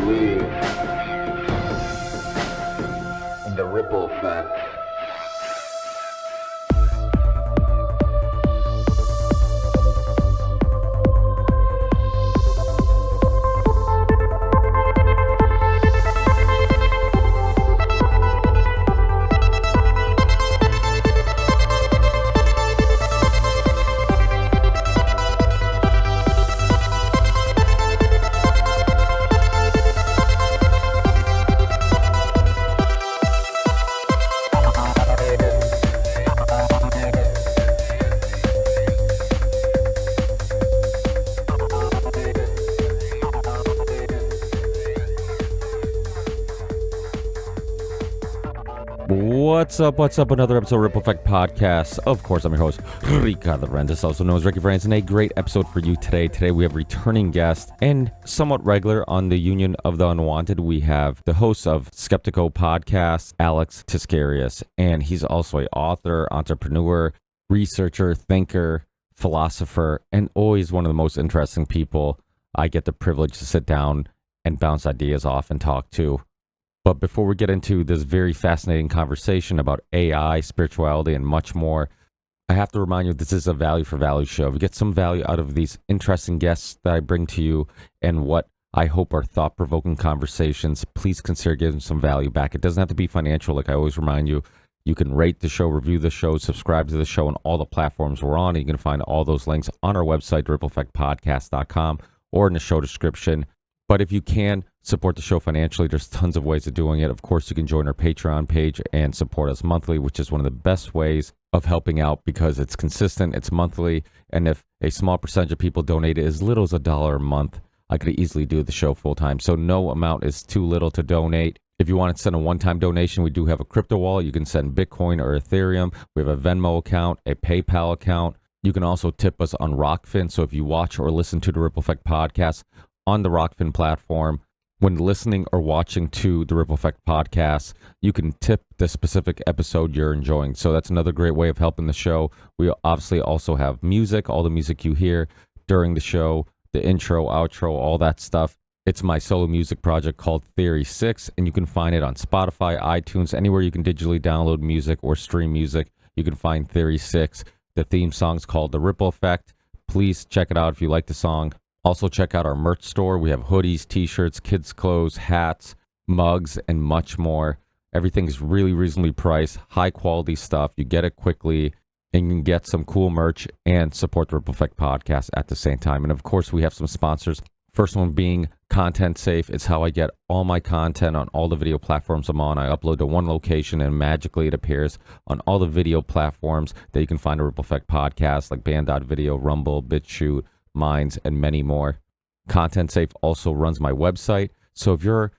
believe in the ripple effect. What's up? Another episode of Ripple Effect Podcast. Of course, I'm your host, Ricardo Rentis, also known as Ricky France, and a great episode for you today. Today, we have returning guest and somewhat regular on the Union of the Unwanted. We have the host of Skeptical Podcast, Alex Tsakiris, and he's also an author, entrepreneur, researcher, thinker, philosopher, and always one of the most interesting people I get the privilege to sit down and bounce ideas off and talk to. But before we get into this very fascinating conversation about AI, spirituality, and much more, I have to remind you this is a value for value show. If you get some value out of these interesting guests that I bring to you and what I hope are thought-provoking conversations, please consider giving some value back. It doesn't have to be financial, like I always remind you. You can rate the show, review the show, subscribe to the show on all the platforms we're on. And you can find all those links on our website, rippleeffectpodcast.com, or in the show description. But if you can support the show financially, there's tons of ways of doing it. Of course, you can join our Patreon page and support us monthly, which is one of the best ways of helping out because it's consistent, it's monthly, and if a small percentage of people donate as little as $1 a month, I could easily do the show full time. So no amount is too little to donate. If you want to send a one-time donation, we do have a crypto wallet. You can send Bitcoin or Ethereum. We have a Venmo account, a PayPal account. You can also tip us on Rockfin. So if you watch or listen to the Ripple Effect Podcast on the Rockfin platform, when listening or watching to the Ripple Effect Podcast, you can tip the specific episode you're enjoying. So that's another great way of helping the show. We obviously also have music, all the music you hear during the show, the intro, outro, all that stuff. It's my solo music project called Theory 6, and you can find it on Spotify, iTunes, anywhere you can digitally download music or stream music. You can find Theory 6. The theme song's called The Ripple Effect. Please check it out if you like the song. Also, check out our merch store. We have hoodies, t-shirts, kids' clothes, hats, mugs, and much more. Everything's really reasonably priced, high-quality stuff. You get it quickly, and you can get some cool merch and support the Ripple Effect Podcast at the same time. And, of course, we have some sponsors. First one being Content Safe. It's how I get all my content on all the video platforms I'm on. I upload to one location, and magically it appears on all the video platforms that you can find a Ripple Effect Podcast, like Band.video, Rumble, BitChute, Minds, and many more. Content Safe also runs my website. So if you're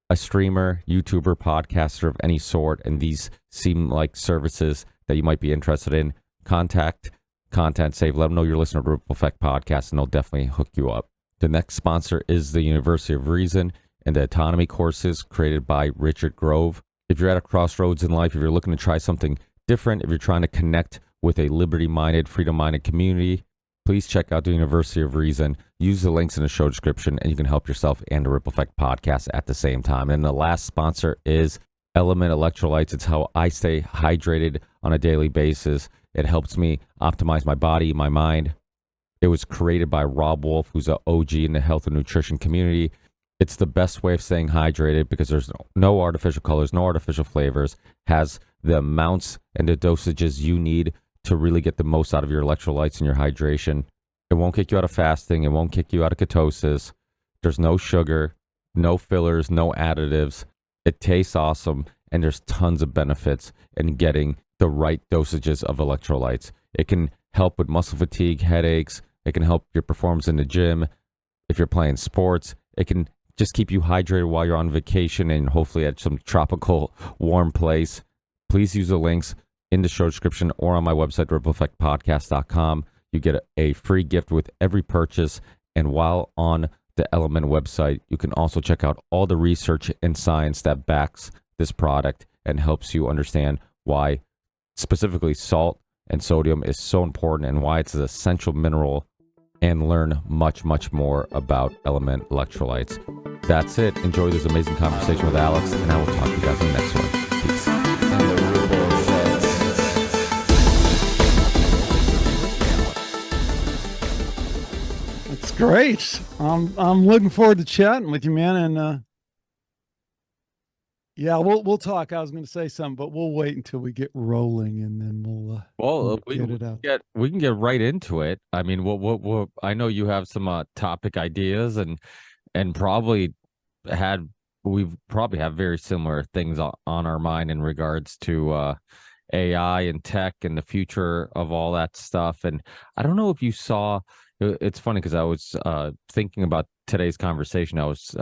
a streamer, YouTuber, podcaster of any sort, and these seem like services that you might be interested in, contact Content Safe. Let them know you're listening to Ripple Effect Podcast, and they'll definitely hook you up. The next sponsor is the University of Reason and the Autonomy courses created by Richard Grove. If you're at a crossroads in life, if you're looking to try something different, if you're trying to connect with a liberty-minded, freedom-minded community, please check out the University of Reason. Use the links in the show description, and you can help yourself and the Ripple Effect Podcast at the same time. And the last sponsor is Element Electrolytes. It's how I stay hydrated on a daily basis. It helps me optimize my body, my mind. It was created by Rob Wolf, who's an OG in the health and nutrition community. It's the best way of staying hydrated because there's no artificial colors, no artificial flavors, has the amounts and the dosages you need to really get the most out of your electrolytes and your hydration. It won't kick you out of fasting. It won't kick you out of ketosis. There's no sugar, no fillers, no additives. It tastes awesome, and there's tons of benefits in getting the right dosages of electrolytes. It can help with muscle fatigue, headaches. It can help your performance in the gym. If you're playing sports, it can just keep you hydrated while you're on vacation and hopefully at some tropical, warm place. Please use the links in the show description or on my website, rippleeffectpodcast.com. You get a free gift with every purchase. And while on the Element website, you can also check out all the research and science that backs this product and helps you understand why specifically salt and sodium is so important and why it's an essential mineral and learn much, much more about element electrolytes. That's it. Enjoy this amazing conversation with Alex, and I will talk to you guys in the next one. Peace. That's great. I'm looking forward to chatting with you, man. And yeah, we'll talk. I was going to say something, but we'll wait until we get rolling, and then we'll get it out. We can get right into it. I mean, what I know you have some topic ideas, and probably we've probably have very similar things on our mind in regards to AI and tech and the future of all that stuff. And I don't know if you saw. It's funny because I was thinking about today's conversation. I was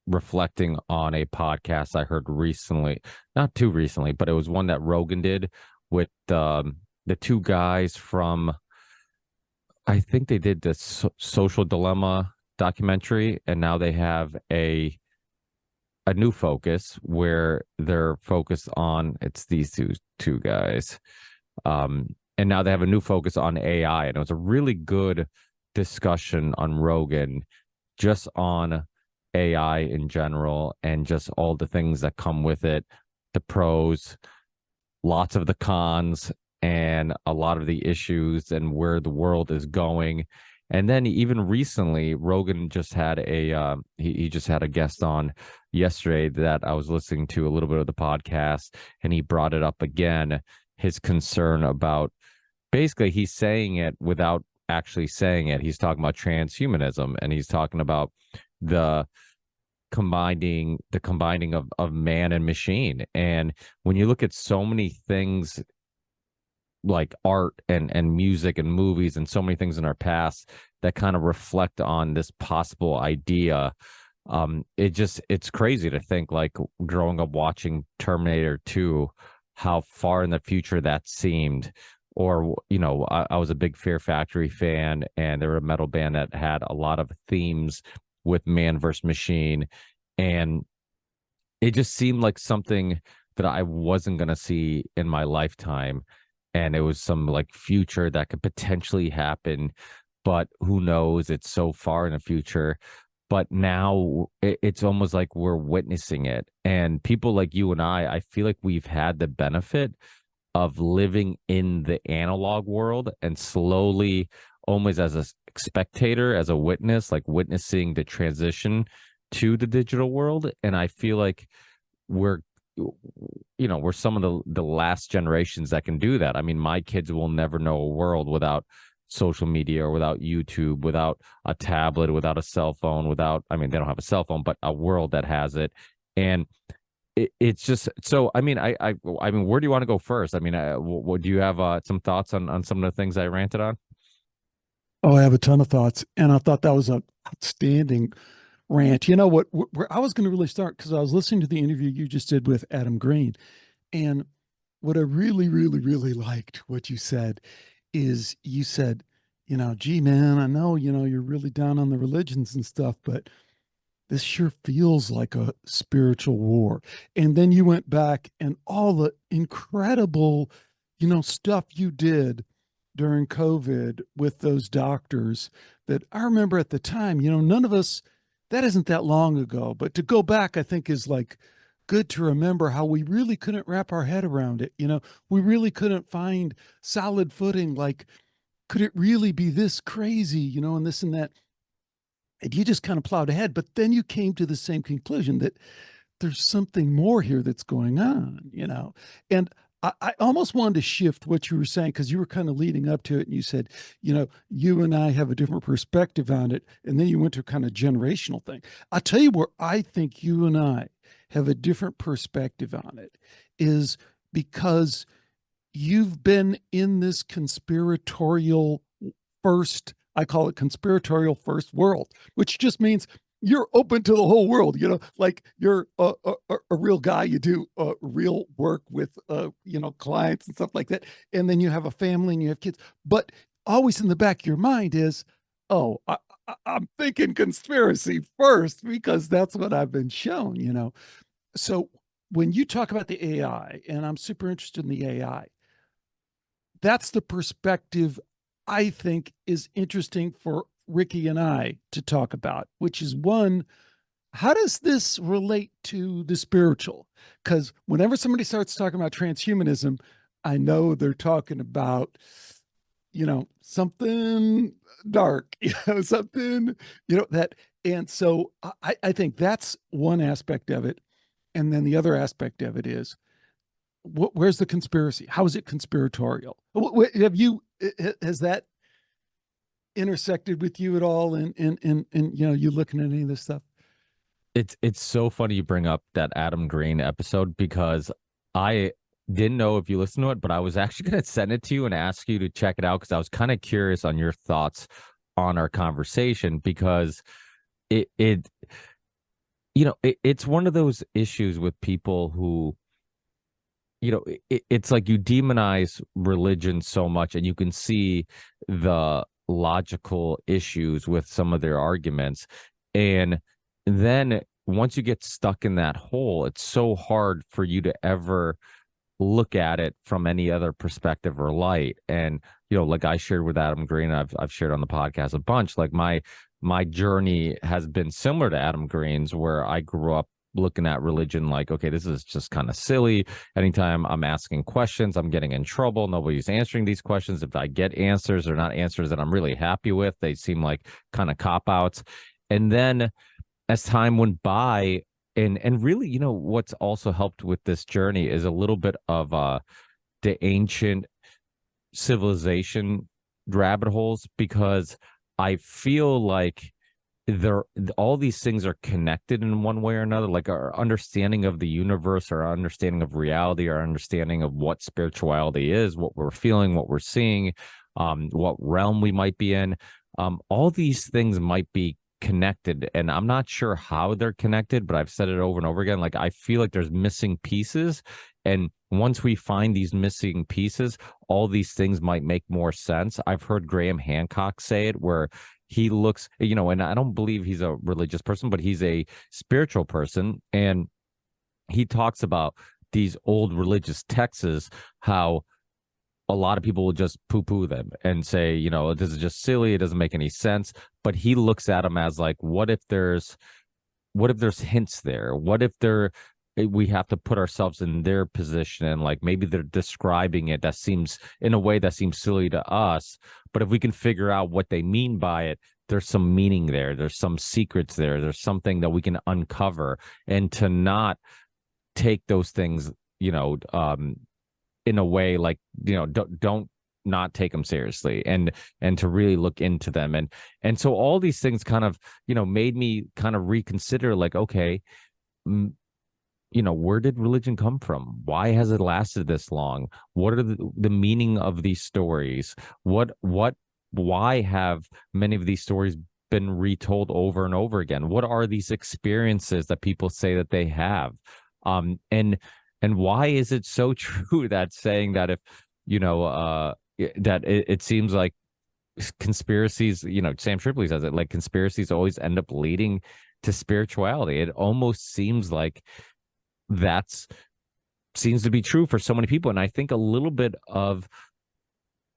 reflecting on a podcast I heard recently, not too recently, but it was one that Rogan did with the two guys from, I think they did the Social Dilemma documentary, and now they have a new focus where they're focused on, it's these two guys, and now they have a new focus on AI, and it was a really good discussion on Rogan just on AI in general and just all the things that come with it, the pros, lots of the cons, and a lot of the issues and where the world is going. And then even recently, Rogan just had he just had a guest on yesterday that I was listening to a little bit of the podcast, and he brought it up again, his concern about, basically he's saying it without actually saying it. He's talking about transhumanism, and he's talking about the combining of man and machine. And when you look at so many things like art and music and movies and so many things in our past that kind of reflect on this possible idea, it's crazy to think, like, growing up watching Terminator 2, how far in the future that seemed. Or, I was a big Fear Factory fan, and they were a metal band that had a lot of themes with man versus machine. And it just seemed like something that I wasn't going to see in my lifetime. And it was some like future that could potentially happen, but who knows? It's so far in the future. But now it's almost like we're witnessing it. And people like you and I feel like we've had the benefit of living in the analog world and slowly, almost as a spectator, as a witness, like witnessing the transition to the digital world. And I feel like we're some of the last generations that can do that. I mean, my kids will never know a world without social media or without YouTube, without a tablet, without a cell phone, they don't have a cell phone, but a world that has it. And it's just so. I mean, where do you want to go first? I mean, what do you have some thoughts on some of the things I ranted on? Oh, I have a ton of thoughts, and I thought that was an outstanding rant. You know what? Where I was going to really start, because I was listening to the interview you just did with Adam Green, and what I really, really, really liked what you said is you said, gee, man, I know, you're really down on the religions and stuff, but this sure feels like a spiritual war. And then you went back and all the incredible, stuff you did during COVID with those doctors that I remember at the time, none of us, that isn't that long ago, but to go back, I think is like good to remember how we really couldn't wrap our head around it. We really couldn't find solid footing. Like, could it really be this crazy, and this and that? And you just kind of plowed ahead, but then you came to the same conclusion that there's something more here that's going on, And I almost wanted to shift what you were saying, because you were kind of leading up to it, and you said, you and I have a different perspective on it. And then you went to kind of generational thing. I'll tell you where I think you and I have a different perspective on it is because you've been in this conspiratorial first, I call it conspiratorial first world, which just means you're open to the whole world, like you're a real guy. You do real work with, clients and stuff like that. And then you have a family and you have kids, but always in the back of your mind is, oh, I'm thinking conspiracy first, because that's what I've been shown. So when you talk about the AI, and I'm super interested in the AI, that's the perspective I think is interesting for Ricky and I to talk about, which is one, how does this relate to the spiritual? Because whenever somebody starts talking about transhumanism, I know they're talking about, something dark, something, that. And so I think that's one aspect of it. And then the other aspect of it is, where's the conspiracy? How is it conspiratorial? Has that intersected with you at all in you looking at any of this stuff? It's so funny you bring up that Adam Green episode because I didn't know if you listened to it, but I was actually going to send it to you and ask you to check it out because I was kind of curious on your thoughts on our conversation because it's one of those issues with people who it's like you demonize religion so much and you can see the logical issues with some of their arguments. And then once you get stuck in that hole, it's so hard for you to ever look at it from any other perspective or light. And like I shared with Adam Green, I've shared on the podcast a bunch. Like my journey has been similar to Adam Green's, where I grew up looking at religion like, okay, this is just kind of silly. Anytime I'm asking questions, I'm getting in trouble. Nobody's answering these questions. If I get answers, they're not answers that I'm really happy with. They seem like kind of cop-outs. And then as time went by, and really, what's also helped with this journey is a little bit of the ancient civilization rabbit holes, because I feel like all these things are connected in one way or another. Like our understanding of the universe, our understanding of reality, our understanding of what spirituality is, what we're feeling, what we're seeing, what realm we might be in. All these things might be connected, and I'm not sure how they're connected, but I've said it over and over again. Like I feel like there's missing pieces, and once we find these missing pieces, all these things might make more sense. I've heard Graham Hancock say it, where he looks, and I don't believe he's a religious person, but he's a spiritual person, and he talks about these old religious texts, how a lot of people will just poo-poo them and say, this is just silly, it doesn't make any sense. But he looks at them as like, what if there's hints there? What if we have to put ourselves in their position, and like maybe they're describing it that seems in a way that seems silly to us, but if we can figure out what they mean by it, there's some meaning there, there's some secrets there's something that we can uncover. And to not take those things in a way like, don't not take them seriously, and to really look into them. And so all these things kind of made me kind of reconsider, like, okay, where did religion come from? Why has it lasted this long? What are the meaning of these stories? Why have many of these stories been retold over and over again? What are these experiences that people say that they have? And why is it so true that saying that if, that it seems like conspiracies, Sam Tripoli says it, like conspiracies always end up leading to spirituality. It almost seems like seems to be true for so many people. And I think a little bit of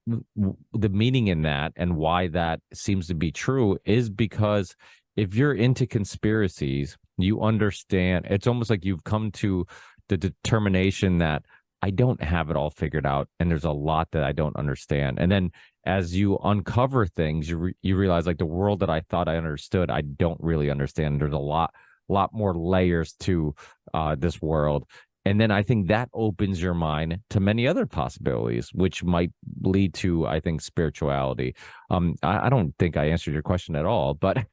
the meaning in that and why that seems to be true is because if you're into conspiracies, you understand, it's almost like you've come to the determination that I don't have it all figured out, and there's a lot that I don't understand. And then as you uncover things, you realize, like, the world that I thought I understood, I don't really understand. There's a lot more layers to this world. And then I think that opens your mind to many other possibilities, which might lead to, I think, spirituality. I don't think I answered your question at all, but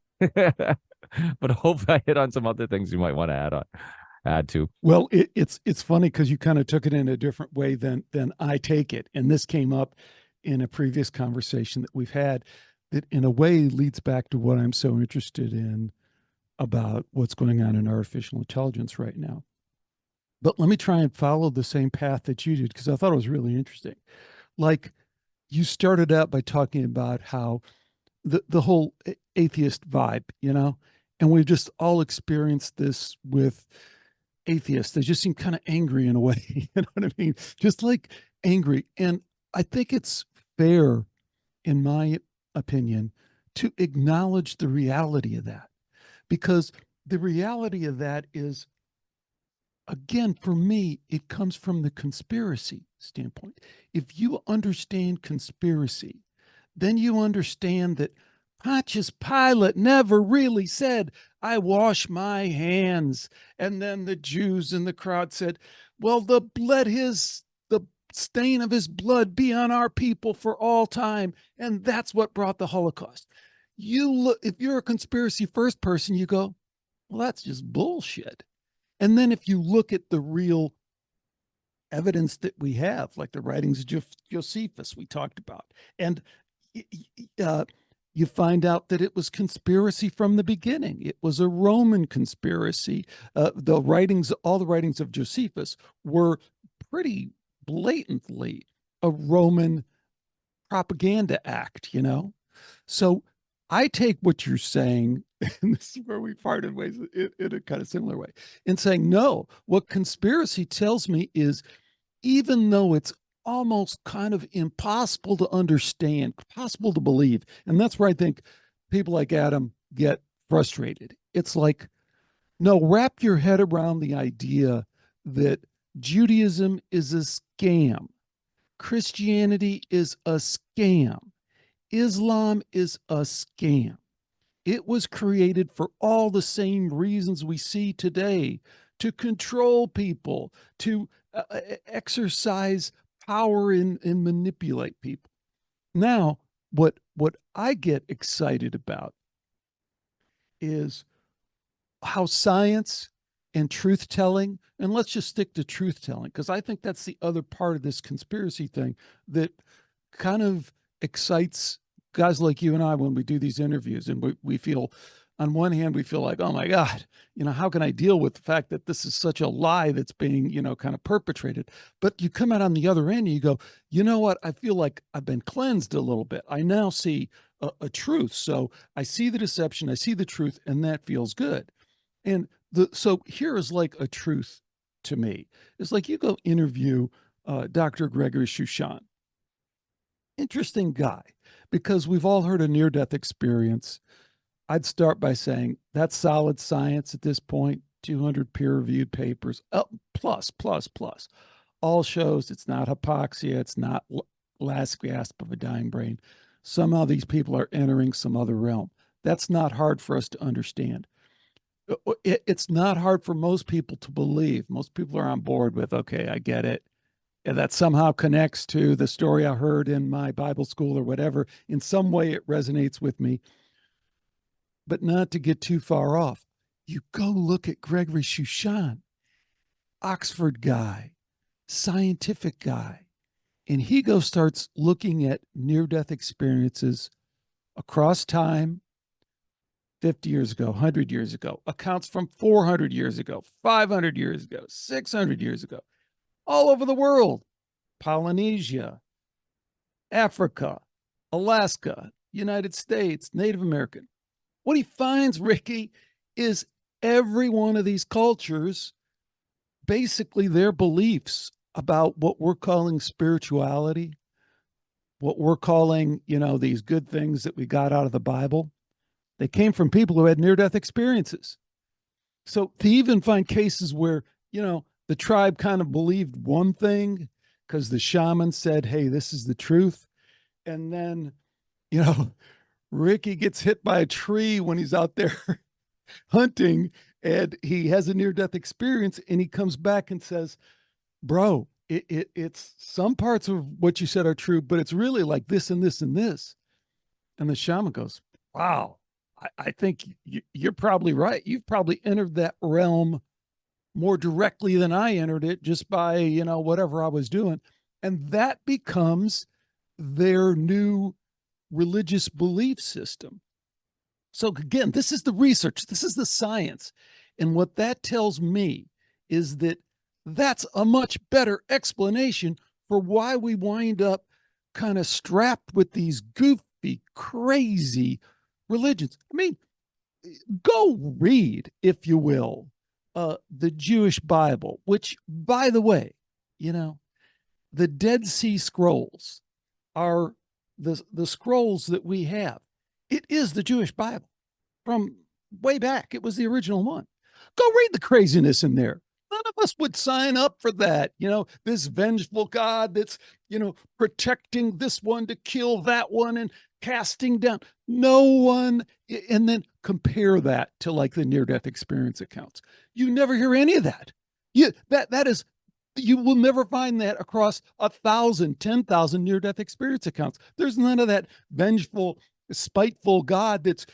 but hopefully I hit on some other things you might want to add to. Well, it's funny because you kind of took it in a different way than I take it. And this came up in a previous conversation that we've had that in a way leads back to what I'm so interested in about what's going on in artificial intelligence right now. But let me try and follow the same path that you did, because I thought it was really interesting. Like, you started out by talking about how the whole atheist vibe, and we've just all experienced this with atheists. They just seem kind of angry in a way. You know what I mean? Just like angry. And I think it's fair, in my opinion, to acknowledge the reality of that, because the reality of that is, again, for me, it comes from the conspiracy standpoint. If you understand conspiracy, then you understand that Pontius Pilate never really said, I wash my hands. And then the Jews in the crowd said, well, the stain of his blood be on our people for all time. And that's what brought the Holocaust. If you're a conspiracy first person, you go, well, that's just bullshit. And then if you look at the real evidence that we have, like the writings of Josephus we talked about, and you find out that it was conspiracy from the beginning. It was a Roman conspiracy. All the writings of Josephus were pretty blatantly a Roman propaganda act, So I take what you're saying, and this is where we parted ways in a kind of similar way, in saying, no, what conspiracy tells me is, even though it's almost kind of impossible to understand, possible to believe, and that's where I think people like Adam get frustrated. It's like, no, wrap your head around the idea that Judaism is a scam. Christianity is a scam. Islam is a scam. It was created for all the same reasons we see today, to control people, to exercise power and manipulate people. Now, what I get excited about is how science and truth telling, and let's just stick to truth telling, because I think that's the other part of this conspiracy thing that kind of excites guys like you and I when we do these interviews, and we feel, on one hand, we feel like, oh my God, how can I deal with the fact that this is such a lie that's being, kind of perpetrated? But you come out on the other end and you go, you know what? I feel like I've been cleansed a little bit. I now see a truth. So I see the deception, I see the truth, and that feels good. And so here is like a truth to me. It's like you go interview Dr. Gregory Shushan. Interesting guy, because we've all heard a near-death experience. I'd start by saying that's solid science at this point, 200 peer-reviewed papers, plus, all shows it's not hypoxia, it's not last gasp of a dying brain. Somehow these people are entering some other realm. That's not hard for us to understand. It's not hard for most people to believe. Most people are on board with, okay, I get it. And that somehow connects to the story I heard in my Bible school or whatever. In some way, it resonates with me. But not to get too far off, you go look at Gregory Shushan, Oxford guy, scientific guy, and he starts looking at near-death experiences across time, 50 years ago, 100 years ago, accounts from 400 years ago, 500 years ago, 600 years ago, all over the world, Polynesia, Africa, Alaska, United States, Native American. What he finds, Ricky, is every one of these cultures, basically their beliefs about what we're calling spirituality, what we're calling, these good things that we got out of the Bible, they came from people who had near-death experiences. So to even find cases where, the tribe kind of believed one thing because the shaman said, hey, this is the truth. And then, Ricky gets hit by a tree when he's out there hunting, and he has a near-death experience, and he comes back and says, bro, it's some parts of what you said are true, but it's really like this and this and this. And the shaman goes, wow, I think you're probably right. You've probably entered that realm more directly than I entered it just by, whatever I was doing. And that becomes their new religious belief system. So again, this is the research, this is the science. And what that tells me is that that's a much better explanation for why we wind up kind of strapped with these goofy, crazy religions. I mean, go read, if you will, the Jewish Bible, which, by the way, the Dead Sea Scrolls are the scrolls that we have. It is the Jewish Bible from way back. It was the original one. Go read the craziness in there. None of us would sign up for that. This vengeful God that's, protecting this one to kill that one and casting down. No one. And then compare that to like the near death experience accounts. You never hear any of that. That is, you will never find that across 1,000, 10,000 near death experience accounts. There's none of that vengeful, spiteful God that's,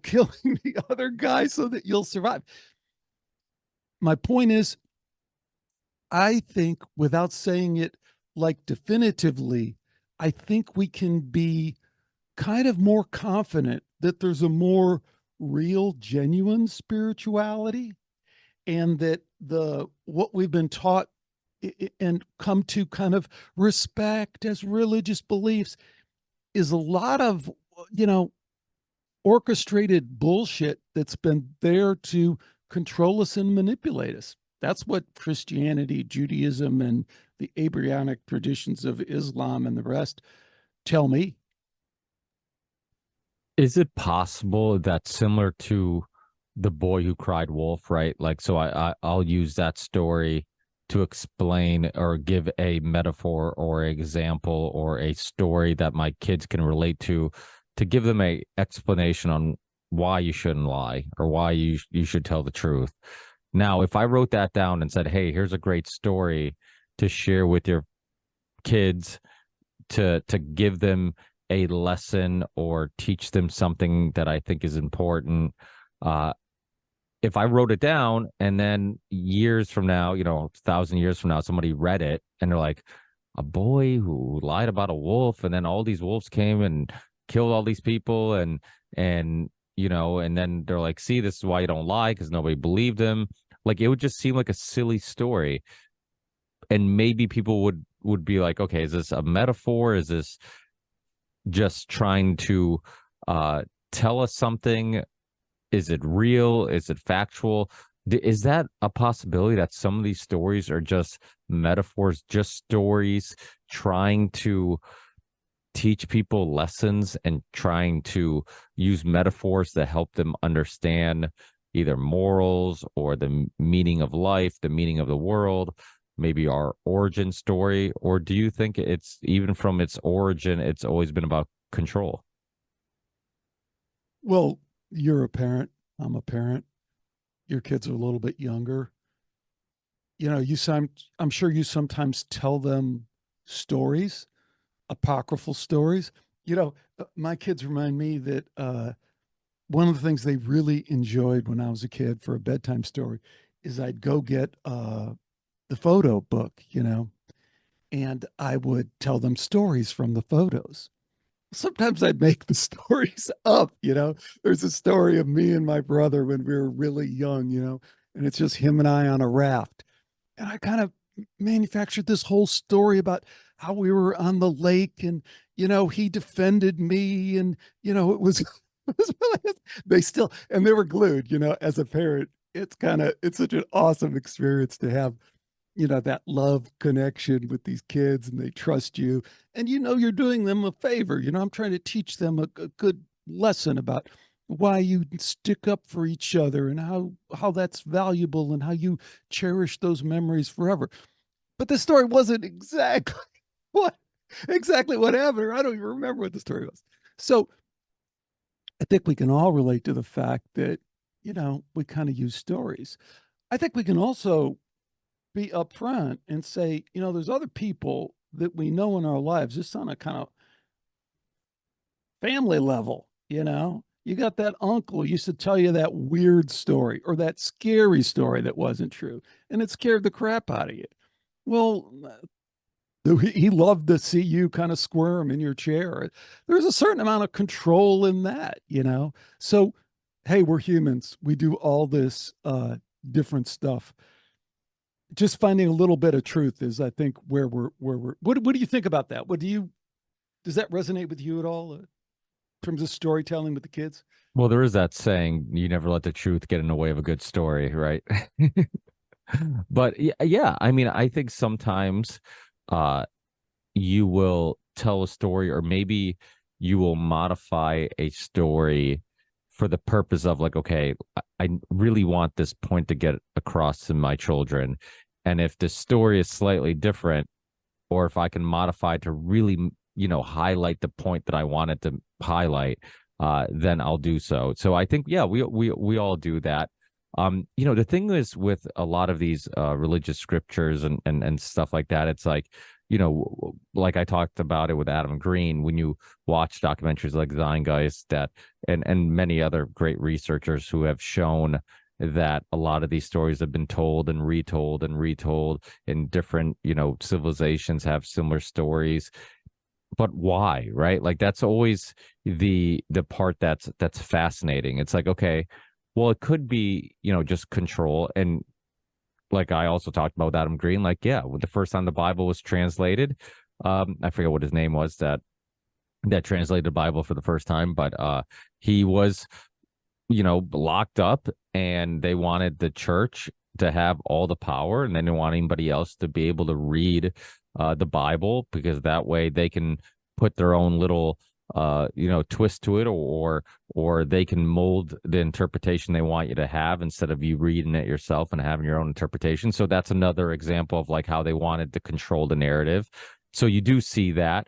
killing the other guy so that you'll survive. My point is, I think without saying it like definitively, I think we can be kind of more confident that there's a more real, genuine spirituality, and that what we've been taught and come to kind of respect as religious beliefs is a lot of, orchestrated bullshit that's been there to control us and manipulate us. That's what Christianity, Judaism, and the Abrahamic traditions of Islam and the rest tell me. Is it possible that similar to the boy who cried wolf, right? Like, so I'll use that story to explain or give a metaphor or example or a story that my kids can relate to give them a explanation on why you shouldn't lie or why you should tell the truth. Now, if I wrote that down and said, hey, here's a great story to share with your kids to give them a lesson or teach them something that I think is important, if I wrote it down and then years from now, 1,000 years from now, somebody read it and they're like, a boy who lied about a wolf, and then all these wolves came and killed all these people, and then they're like, see, this is why you don't lie, because nobody believed him. Like, it would just seem like a silly story. And maybe people would be like, okay, is this a metaphor? Is this just trying to tell us something? Is it real? Is it factual? Is that a possibility that some of these stories are just metaphors, just stories trying to teach people lessons and trying to use metaphors to help them understand either morals or the meaning of life, the meaning of the world, maybe our origin story? Or do you think it's, even from its origin, it's always been about control? Well, you're a parent. I'm a parent. Your kids are a little bit younger. I'm sure you sometimes tell them stories, apocryphal stories. My kids remind me that one of the things they really enjoyed when I was a kid for a bedtime story is I'd go get the photo book, and I would tell them stories from the photos. Sometimes I'd make the stories up. There's a story of me and my brother when we were really young, and it's just him and I on a raft. And I kind of manufactured this whole story about how we were on the lake, and, he defended me, and, it was, it was really, and they were glued, as a parent. It's such an awesome experience to have, that love connection with these kids, and they trust you, and you're doing them a favor. I'm trying to teach them a good lesson about why you stick up for each other, and how that's valuable, and how you cherish those memories forever. But the story wasn't what exactly what happened, or I don't even remember what the story was. So I think we can all relate to the fact that, we kind of use stories. I think we can also be upfront and say, there's other people that we know in our lives, just on a kind of family level. You got that uncle who used to tell you that weird story or that scary story that wasn't true, and it scared the crap out of you. Well, he loved to see you kind of squirm in your chair. There's a certain amount of control in that. So, hey, we're humans. We do all this different stuff. Just finding a little bit of truth is, I think, where we're. What do you think about that? Does that resonate with you at all, in terms of storytelling with the kids? Well, there is that saying, you never let the truth get in the way of a good story, right? But yeah, I mean, I think sometimes you will tell a story, or maybe you will modify a story for the purpose of like, okay, I really want this point to get across to my children. And if the story is slightly different, or if I can modify to really, highlight the point that I wanted to highlight, then I'll do so. So I think, yeah, we all do that. The thing is with a lot of these religious scriptures and stuff like that, it's like, like I talked about it with Adam Green, when you watch documentaries like Zeitgeist, that and many other great researchers who have shown that a lot of these stories have been told and retold and retold in different, civilizations have similar stories. But why, right? Like that's always the part that's fascinating. It's like, okay, well, it could be, just control. And like I also talked about with Adam Green, like, yeah, when the first time the Bible was translated, I forget what his name was that translated the Bible for the first time, but he was, locked up, and they wanted the church to have all the power, and they didn't want anybody else to be able to read the Bible, because that way they can put their own little twist to it, or they can mold the interpretation they want you to have instead of you reading it yourself and having your own interpretation. So that's another example of like how they wanted to control the narrative. So you do see that.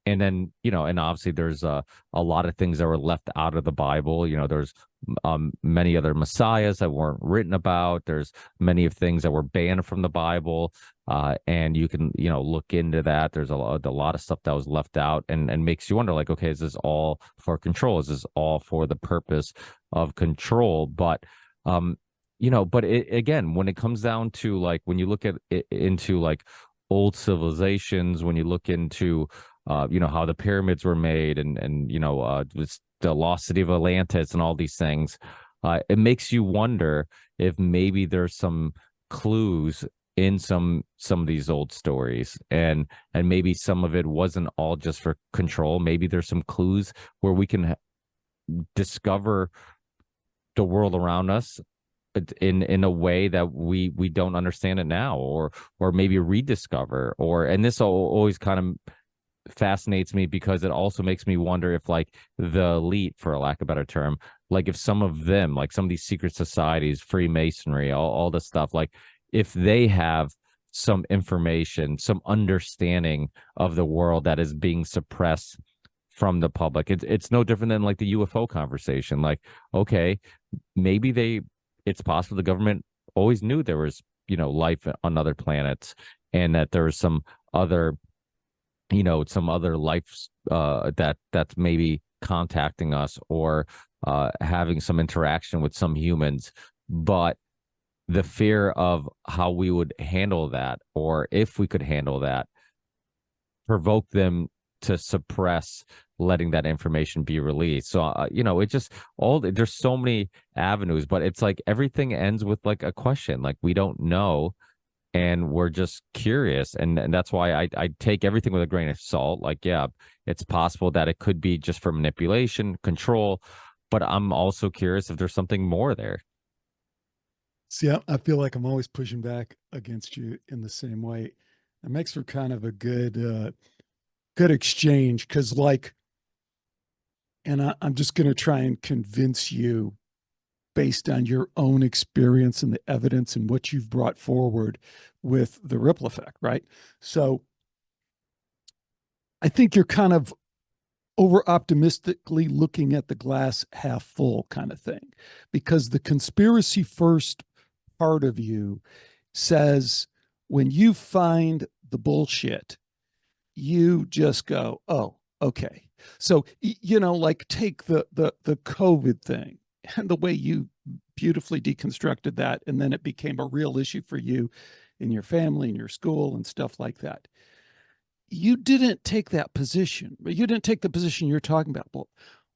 And then, and obviously there's a lot of things that were left out of the Bible. There's many other messiahs that weren't written about. There's many of things that were banned from the Bible. And you can, look into that. There's a lot of stuff that was left out, and makes you wonder, like, okay, is this all for control? Is this all for the purpose of control? But, again, when it comes down to like, when you look at it into like old civilizations, when you look into how the pyramids were made, and the lost city of Atlantis and all these things, it makes you wonder if maybe there's some clues in some of these old stories, and maybe some of it wasn't all just for control. Maybe there's some clues where we can discover the world around us in a way that we don't understand it now, or maybe rediscover, and this always kind of fascinates me, because it also makes me wonder if like the elite, for a lack of a better term, like if some of them, like some of these secret societies, Freemasonry, all this stuff, like if they have some information, some understanding of the world that is being suppressed from the public. It's no different than like the UFO conversation. Like, okay, maybe it's possible the government always knew there was, life on other planets, and that there was some other life that's maybe contacting us, or having some interaction with some humans. But the fear of how we would handle that, or if we could handle that, provoke them to suppress letting that information be released. So it just there's so many avenues, but it's like everything ends with like a question, like we don't know, and we're just curious, and that's why I take everything with a grain of salt. Like, yeah, it's possible that it could be just for manipulation, control, but I'm also curious if there's something more there. See, I feel like I'm always pushing back against you in the same way. It makes for kind of a good exchange, because like, and I'm just going to try and convince you based on your own experience and the evidence and what you've brought forward with the ripple effect, right? So I think you're kind of over optimistically looking at the glass half full kind of thing, because the conspiracy first part of you says when you find the bullshit, you just go, oh, okay. So, like take the COVID thing and the way you beautifully deconstructed that. And then it became a real issue for you in your family, in your school and stuff like that. You didn't take that position, but you didn't take the position you're talking about.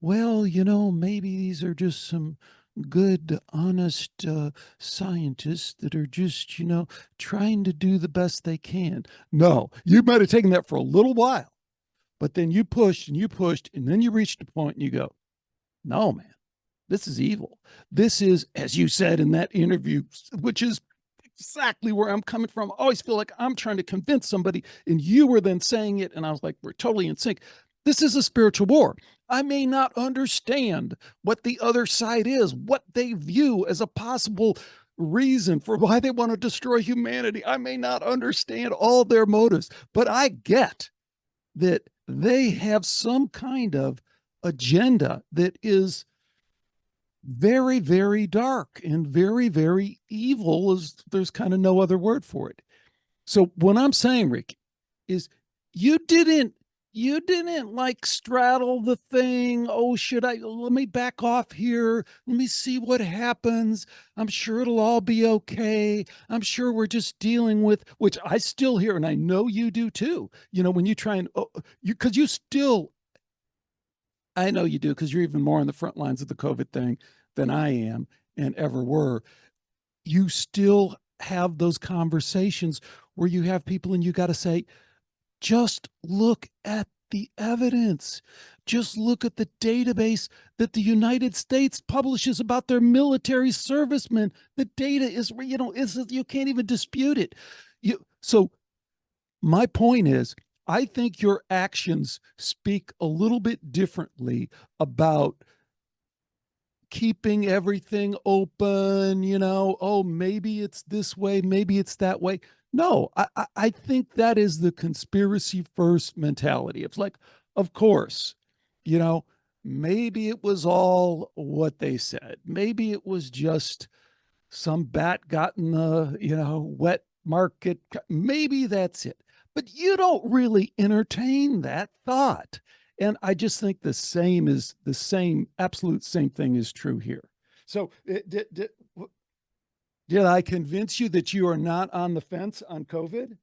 Well, maybe these are just some good, honest scientists that are just, trying to do the best they can. No, you might have taken that for a little while, but then you pushed and you pushed, and then you reached a point and you go, no, man, this is evil. This is, as you said in that interview, which is exactly where I'm coming from. I always feel like I'm trying to convince somebody, and you were then saying it, and I was like, we're totally in sync. This is a spiritual war. I may not understand what the other side is, what they view as a possible reason for why they want to destroy humanity. I may not understand all their motives, but I get that they have some kind of agenda that is very, very dark and very, very evil. Is there's kind of no other word for it. So what I'm saying, Rick, is you didn't like straddle the thing. Oh, let me back off here. Let me see what happens. I'm sure it'll all be okay. I'm sure we're just dealing with, which I still hear, and I know you do too. When you try and, because you still, I know you do, because you're even more on the front lines of the COVID thing than I am and ever were. You still have those conversations where you have people and you got to say, just look at the evidence. Just look at the database that the United States publishes about their military servicemen. The data is, you can't even dispute it. So my point is, I think your actions speak a little bit differently about keeping everything open, oh, maybe it's this way, maybe it's that way. No, I think that is the conspiracy first mentality. It's like, of course, maybe it was all what they said. Maybe it was just some bat got in the, wet market. Maybe that's it. But you don't really entertain that thought. And I just think absolute same thing is true here. So did I convince you that you are not on the fence on COVID?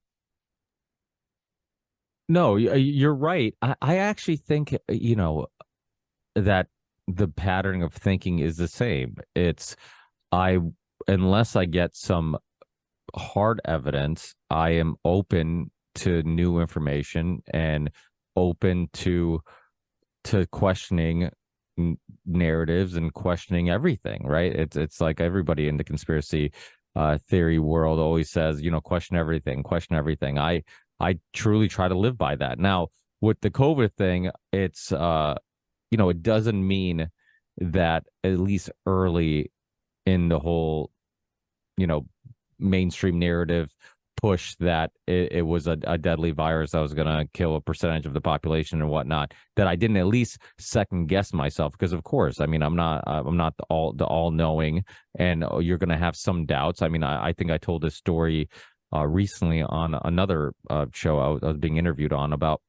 No, you're right. I actually think, that the pattern of thinking is the same. Unless I get some hard evidence, I am open to new information and open to questioning narratives and questioning everything, right? It's like everybody in the conspiracy theory world always says, question everything, question everything. I truly try to live by that. Now, with the COVID thing, it's it doesn't mean that at least early in the whole, mainstream narrative push that it was a deadly virus that was going to kill a percentage of the population and whatnot, that I didn't at least second guess myself, because of course, I mean, I'm not the all knowing, and you're going to have some doubts. I mean, I think I told this story recently on another show I was being interviewed on about,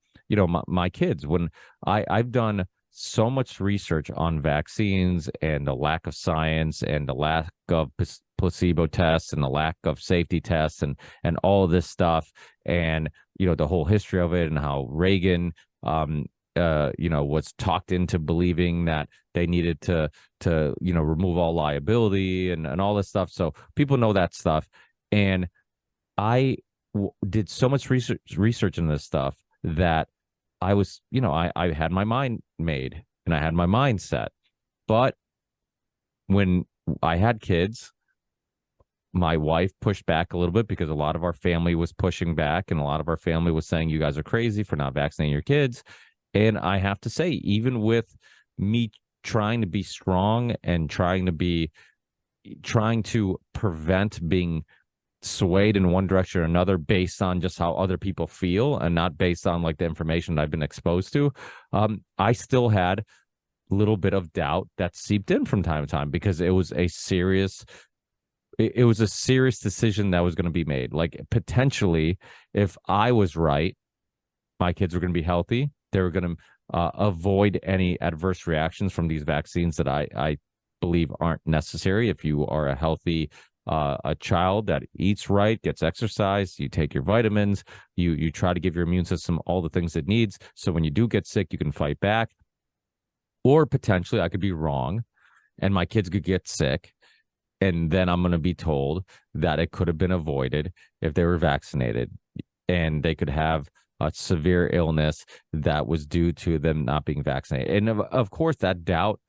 my kids. When I've done so much research on vaccines and the lack of science and the lack of placebo tests and the lack of safety tests and all of this stuff, and the whole history of it, and how Reagan was talked into believing that they needed to remove all liability and all this stuff. So people know that stuff, and I did so much research in this stuff that I was, I had my mind made and I had my mind set. But when I had kids, my wife pushed back a little bit, because a lot of our family was pushing back, and a lot of our family was saying, you guys are crazy for not vaccinating your kids. And I have to say, even with me trying to be strong and trying to prevent being swayed in one direction or another based on just how other people feel and not based on like the information I've been exposed to, I still had a little bit of doubt that seeped in from time to time, because it was a serious decision that was going to be made. Like, potentially, if I was right, my kids were going to be healthy. They were going to avoid any adverse reactions from these vaccines that I believe aren't necessary. If you are a healthy a child that eats right, gets exercise, you take your vitamins, you try to give your immune system all the things it needs, so when you do get sick, you can fight back. Or potentially I could be wrong and my kids could get sick, and then I'm going to be told that it could have been avoided if they were vaccinated, and they could have a severe illness that was due to them not being vaccinated. And of course, that doubt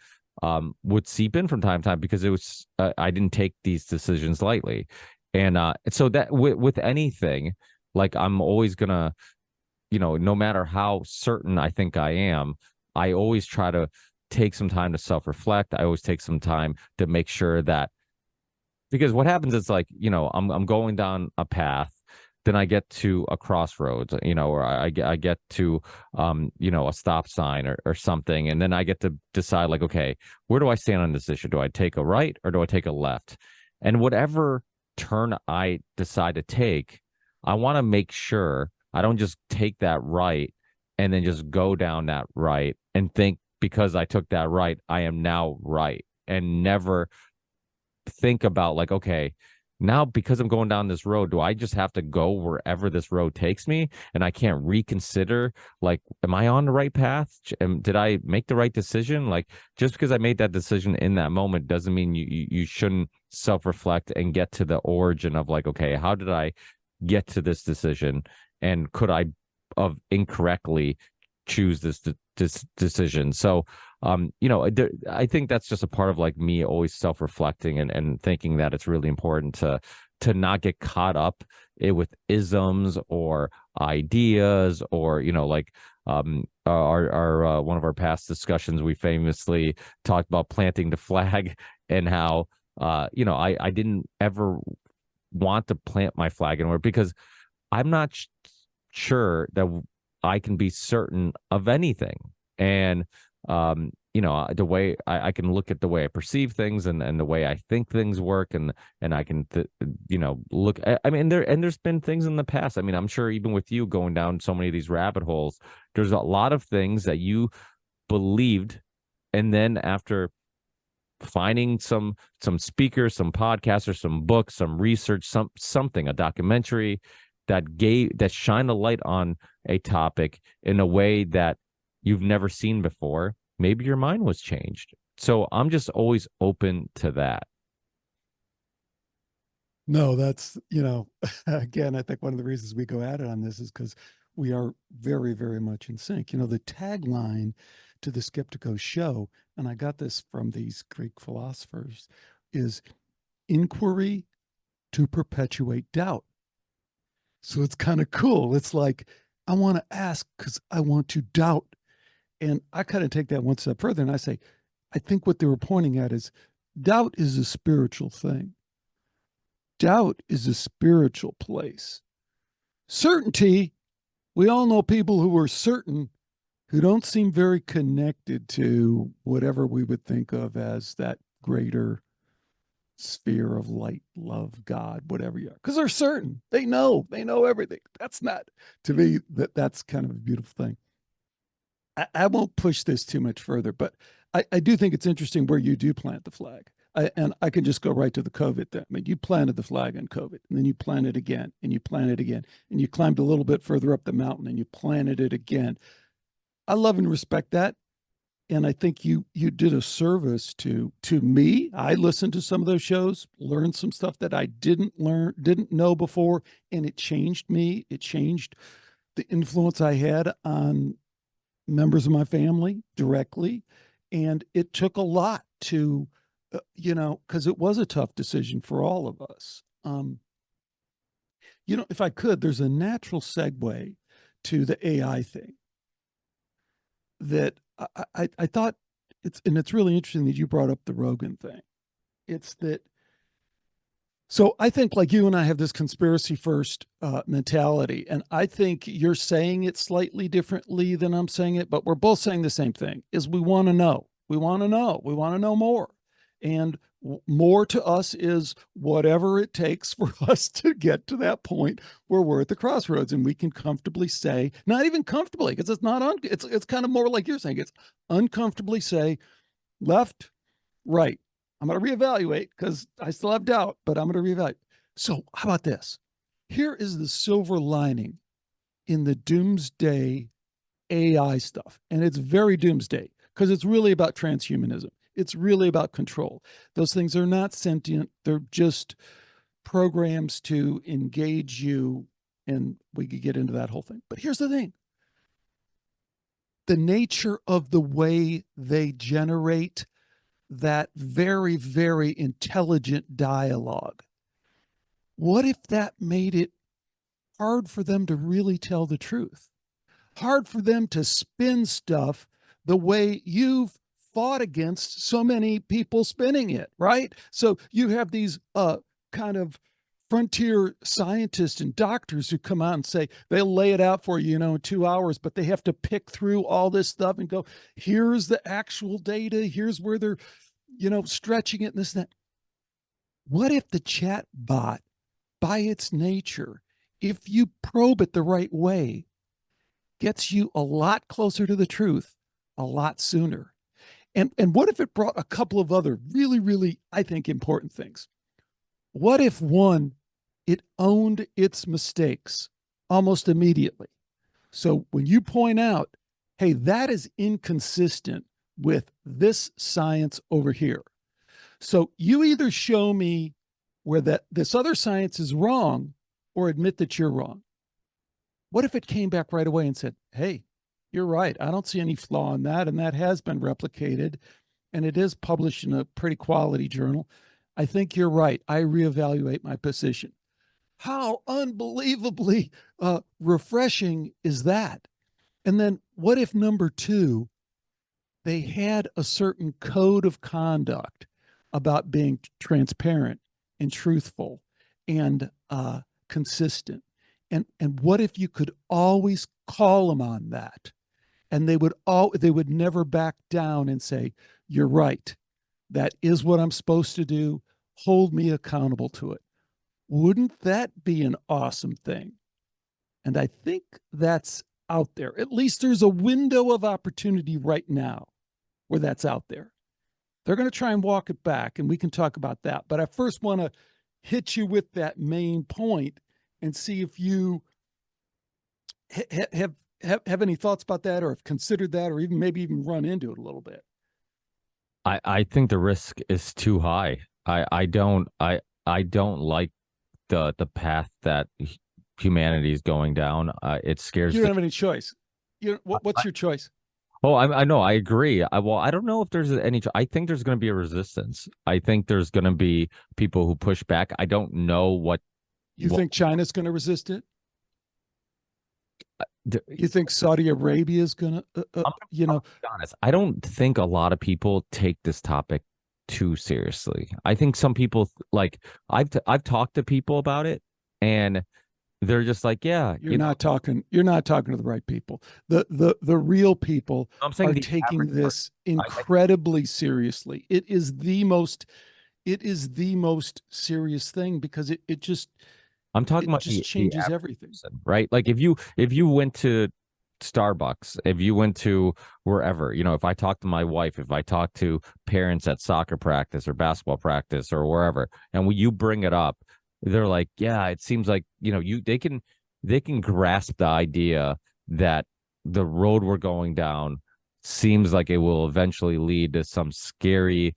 would seep in from time to time, because it was I didn't take these decisions lightly. And so that with anything, like, I'm always gonna no matter how certain I think I am, I always try to take some time to self-reflect. I always take some time to make sure that, because what happens is like, I'm going down a path, then I get to a crossroads, or I get to a stop sign or something, and then I get to decide like, okay, where do I stand on this issue? Do I take a right or do I take a left? And whatever turn I decide to take, I want to make sure I don't just take that right and then just go down that right and think because I took that right, I am now right, and never think about like, okay, now because I'm going down this road, do I just have to go wherever this road takes me and I can't reconsider, like, am I on the right path? Did I make the right decision? Like, just because I made that decision in that moment doesn't mean you shouldn't self-reflect and get to the origin of like, okay, how did I get to this decision, and could I of incorrectly choose this decision? So I think that's just a part of like me always self-reflecting and thinking that it's really important to not get caught up with isms or ideas, or like our one of our past discussions, we famously talked about planting the flag and how I didn't ever want to plant my flag anywhere because I'm not sure that I can be certain of anything. And the way I can look at the way I perceive things and the way I think things work, and I can look at, I mean, there's been things in the past. I mean, I'm sure even with you going down so many of these rabbit holes, there's a lot of things that you believed, and then after finding some speakers, some podcasters, some books, some research, something, a documentary that shine a light on a topic in a way that you've never seen before, maybe your mind was changed. So I'm just always open to that. No, that's, again, I think one of the reasons we go at it on this is because we are very, very much in sync. The tagline to the Skeptico show, and I got this from these Greek philosophers, is inquiry to perpetuate doubt. So it's kind of cool. It's like, I want to ask because I want to doubt. And I kind of take that one step further and I say, I think what they were pointing at is doubt is a spiritual thing. Doubt is a spiritual place. Certainty, we all know people who are certain who don't seem very connected to whatever we would think of as that greater sphere of light, love, God, whatever you are, because they're certain. They know everything. That's not, to me, that's kind of a beautiful thing. I won't push this too much further, but I do think it's interesting where you do plant the flag. And I can just go right to the COVID thing. I mean, you planted the flag on COVID, and then you planted again, and you planted again, and you climbed a little bit further up the mountain, and you planted it again. I love and respect that, and I think you did a service to me. I listened to some of those shows, learned some stuff that I didn't know before, and it changed me. It changed the influence I had on members of my family directly. And it took a lot to, because it was a tough decision for all of us. If I could, there's a natural segue to the AI thing that I thought it's really interesting that you brought up the Rogan thing. It's that, so I think like you and I have this conspiracy first mentality, and I think you're saying it slightly differently than I'm saying it, but we're both saying the same thing: is we want to know, we want to know, we want to know more, and more to us is whatever it takes for us to get to that point where we're at the crossroads and we can comfortably say, not even comfortably, because it's not it's kind of more like you're saying, it's uncomfortably say left, right. I'm going to reevaluate because I still have doubt, but I'm going to reevaluate. So how about this? Here is the silver lining in the doomsday AI stuff. And it's very doomsday because it's really about transhumanism. It's really about control. Those things are not sentient. They're just programs to engage you. And we could get into that whole thing. But here's the thing. The nature of the way they generate that very, very intelligent dialogue. What if that made it hard for them to really tell the truth? hard for them to spin stuff the way you've fought against so many people spinning it, right? So you have these kind of frontier scientists and doctors who come out and say they'll lay it out for you, in 2 hours, but they have to pick through all this stuff and go, here's the actual data, here's where they're, stretching it and this and that. What if the chat bot, by its nature, if you probe it the right way, gets you a lot closer to the truth a lot sooner? And what if it brought a couple of other really, really, I think, important things? What if, one, it owned its mistakes almost immediately? So when you point out, hey, that is inconsistent with this science over here. So you either show me where this other science is wrong or admit that you're wrong. What if it came back right away and said, hey, you're right, I don't see any flaw in that, and that has been replicated, and it is published in a pretty quality journal. I think you're right. I reevaluate my position. How unbelievably refreshing is that? And then what if, number two, they had a certain code of conduct about being transparent and truthful and consistent? And what if you could always call them on that? And they would never back down and say, you're right. That is what I'm supposed to do. Hold me accountable to it. Wouldn't that be an awesome thing? And I think that's out there. At least there's a window of opportunity right now where that's out there. They're going to try and walk it back, and we can talk about that. But I first want to hit you with that main point and see if you have any thoughts about that, or have considered that, or maybe even run into it a little bit. I think the risk is too high. I don't like the path that humanity is going down. It scares. You don't have any choice. What's your choice? Oh, I know. I agree. I don't know if there's any. I think there's going to be a resistance. I think there's going to be people who push back. I don't know what. You think China's going to resist it? You think Saudi Arabia is going to, I'm be honest, I don't think a lot of people take this topic too seriously. I think some people, like, I've talked to people about it, and they're just like, yeah, you're not talking to the right people. The real people are taking this incredibly seriously. It is the most serious thing, because it just, I'm talking about just changes everything, person, right? Like if you went to Starbucks, if you went to wherever, if I talk to my wife, if I talk to parents at soccer practice or basketball practice or wherever, and when you bring it up, they're like, yeah, it seems like, they can grasp the idea that the road we're going down seems like it will eventually lead to some scary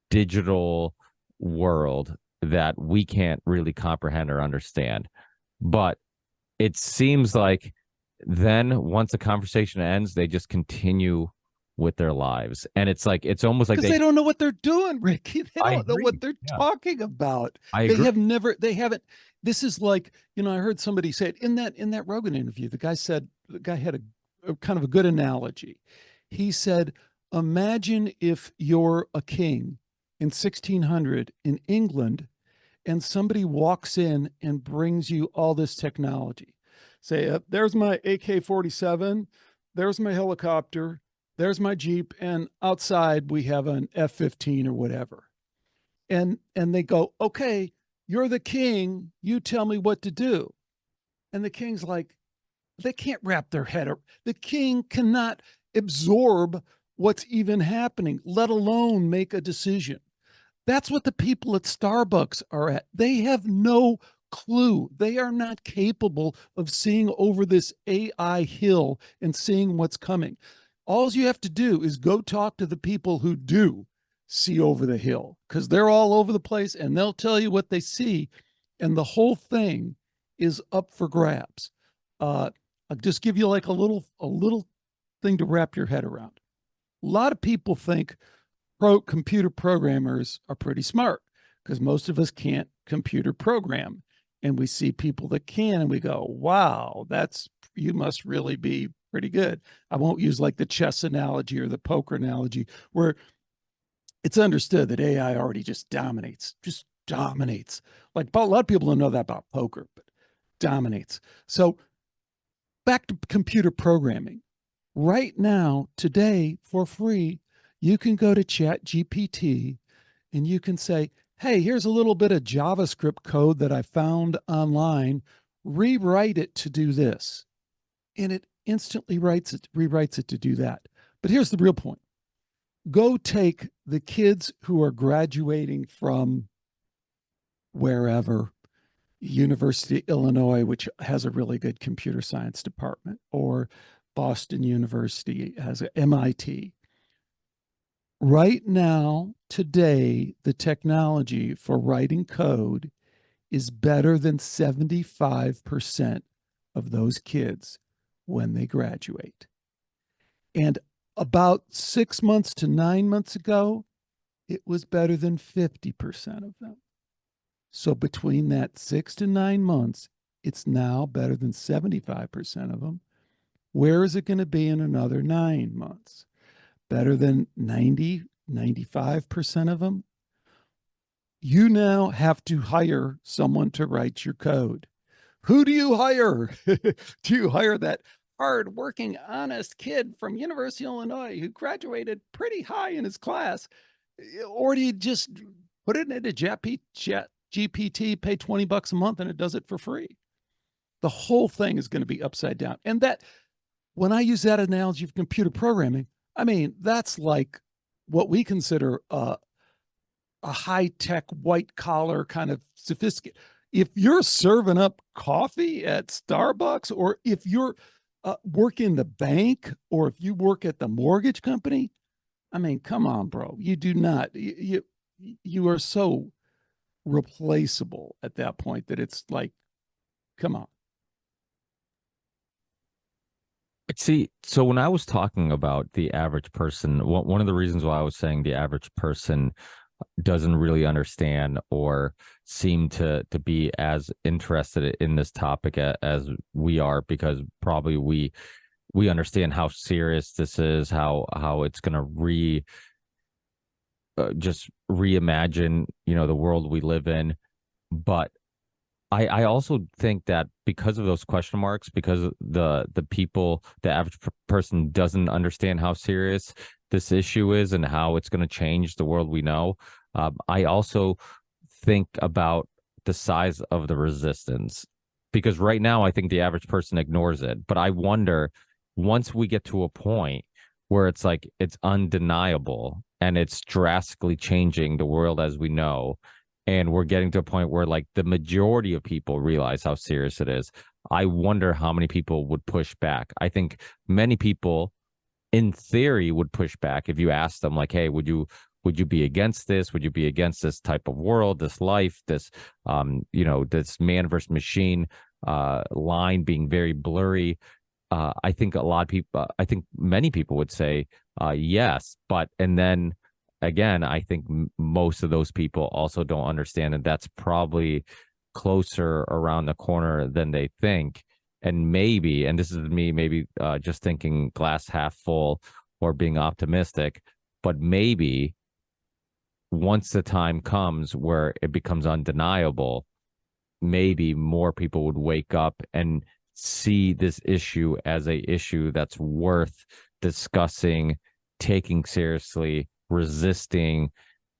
digital world that we can't really comprehend or understand. But it seems like then once the conversation ends, they just continue with their lives. And it's almost like they don't know what they're doing, Ricky. They don't know what they're Yeah. talking about. I agree. They haven't. This is like, I heard somebody say it in that Rogan interview. The guy had a kind of a good analogy. He said, imagine if you're a king in 1600 in England, and somebody walks in and brings you all this technology. Say, there's my AK-47, there's my helicopter, there's my Jeep, and outside we have an F-15 or whatever. And they go, okay, you're the king, you tell me what to do. And the king's like, they can't wrap their head up. The king cannot absorb what's even happening, let alone make a decision. That's what the people at Starbucks are at. They have no clue. They are not capable of seeing over this AI hill and seeing what's coming. All you have to do is go talk to the people who do see over the hill, because they're all over the place, and they'll tell you what they see. And the whole thing is up for grabs. I'll just give you like a little thing to wrap your head around. A lot of people think computer programmers are pretty smart, because most of us can't computer program, and we see people that can, and we go, wow, you must really be pretty good. I won't use like the chess analogy or the poker analogy where it's understood that AI already just dominates. Like a lot of people don't know that about poker, but dominates. So back to computer programming. Right now, today, for free, you can go to Chat GPT and you can say, hey, here's a little bit of JavaScript code that I found online. Rewrite it to do this. And it instantly rewrites it to do that. But here's the real point. Go take the kids who are graduating from wherever, University of Illinois, which has a really good computer science department, or Boston University has a MIT. Right now, today, the technology for writing code is better than 75% of those kids when they graduate. And about 6 months to 9 months ago, it was better than 50% of them. So between that 6 to 9 months, it's now better than 75% of them. Where is it going to be in another 9 months? Better than 90, 95% of them? You now have to hire someone to write your code. Who do you hire? Do you hire that hard-working, honest kid from University of Illinois who graduated pretty high in his class? Or do you just put it into Chat GPT, pay $20 a month, and it does it for free? The whole thing is going to be upside down. And that, when I use that analogy of computer programming, I mean, that's like what we consider a high-tech, white-collar kind of sophisticated. If you're serving up coffee at Starbucks, or if you're working the bank, or if you work at the mortgage company, I mean, come on, bro. You do not. You are so replaceable at that point that it's like, come on. See, so when I was talking about the average person, one of the reasons why I was saying the average person doesn't really understand or seem to be as interested in this topic as we are, because probably we understand how serious this is, how it's going to just reimagine, the world we live in. But I also think that because of those question marks, because the average person doesn't understand how serious this issue is and how it's going to change the world we know. I also think about the size of the resistance, because right now I think the average person ignores it. But I wonder, once we get to a point where it's like it's undeniable and it's drastically changing the world as we know, and we're getting to a point where like the majority of people realize how serious it is, I wonder how many people would push back. I think many people in theory would push back if you ask them like, hey, would you be against this? Would you be against this type of world, this life, this this man versus machine line being very blurry? I think I think many people would say yes, and then again, I think most of those people also don't understand that that's probably closer around the corner than they think. And maybe, and this is me, maybe just thinking glass half full or being optimistic, but maybe once the time comes where it becomes undeniable, maybe more people would wake up and see this issue as a issue that's worth discussing, taking seriously, resisting,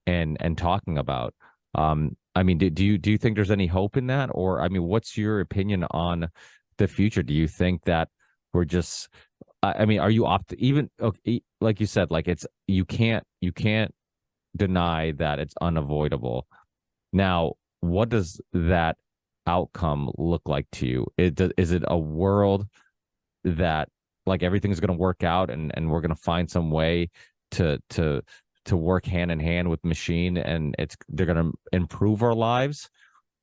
and talking about. I mean, do you think there's any hope in that? Or I mean, what's your opinion on the future? Do you think that we're just I mean, are you even okay, like you said, like it's you can't deny that it's unavoidable. Now, what does that outcome look like to you? Is it a world that like everything's going to work out and we're going to find some way to work hand in hand with machine and they're going to improve our lives?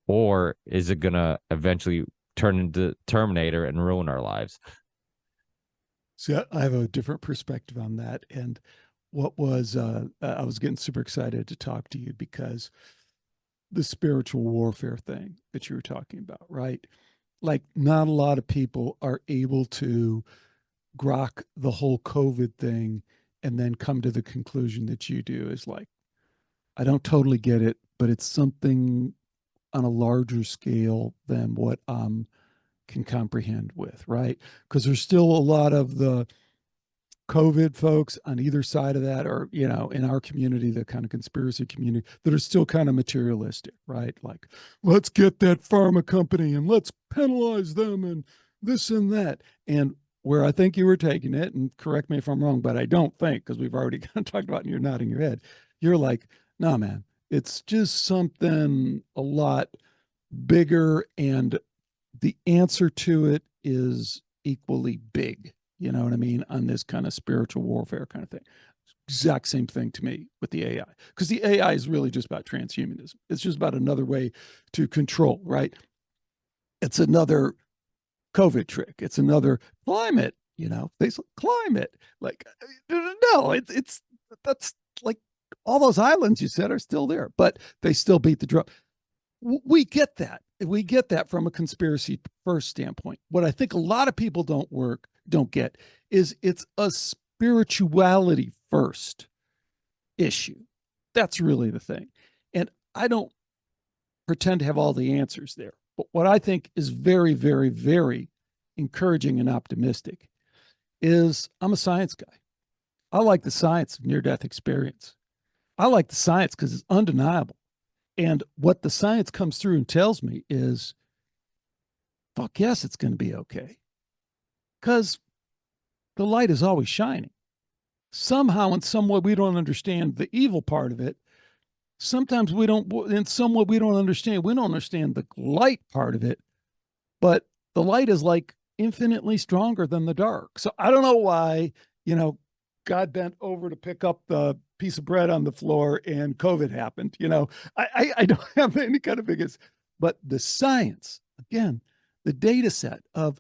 Or is it going to eventually turn into Terminator and ruin our lives? So I have a different perspective on that. And I was getting super excited to talk to you because the spiritual warfare thing that you were talking about, right? Like, not a lot of people are able to grok the whole COVID thing and then come to the conclusion that you do is like, I don't totally get it, but it's something on a larger scale than what can comprehend with, right? Because there's still a lot of the COVID folks on either side of that, or, in our community, the kind of conspiracy community, that are still kind of materialistic, right? Like, let's get that pharma company and let's penalize them and this and that. And where I think you were taking it, and correct me if I'm wrong, but I don't think, because we've already kind of talked about it and you're nodding your head, you're like, nah, man, it's just something a lot bigger, and the answer to it is equally big. You know what I mean? On this kind of spiritual warfare kind of thing. Exact same thing to me with the AI, because the AI is really just about transhumanism. It's just about another way to control, right? It's another COVID trick. It's another climate, they climate. Like, no, it's that's like all those islands you said are still there, but they still beat the drum. We get that. We get that from a conspiracy first standpoint. What I think a lot of people don't get is it's a spirituality first issue. That's really the thing. And I don't pretend to have all the answers there. But what I think is very, very, very encouraging and optimistic is I'm a science guy. I like the science of near death experience. I like the science because it's undeniable. And what the science comes through and tells me is, fuck yes, it's going to be okay. Because the light is always shining. Somehow, in some way, we don't understand the evil part of it. Sometimes we don't, in some way, we don't understand. We don't understand the light part of it, but the light is like infinitely stronger than the dark. So I don't know why, God bent over to pick up the piece of bread on the floor and COVID happened. I don't have any kind of biggest, but the science, again, the data set of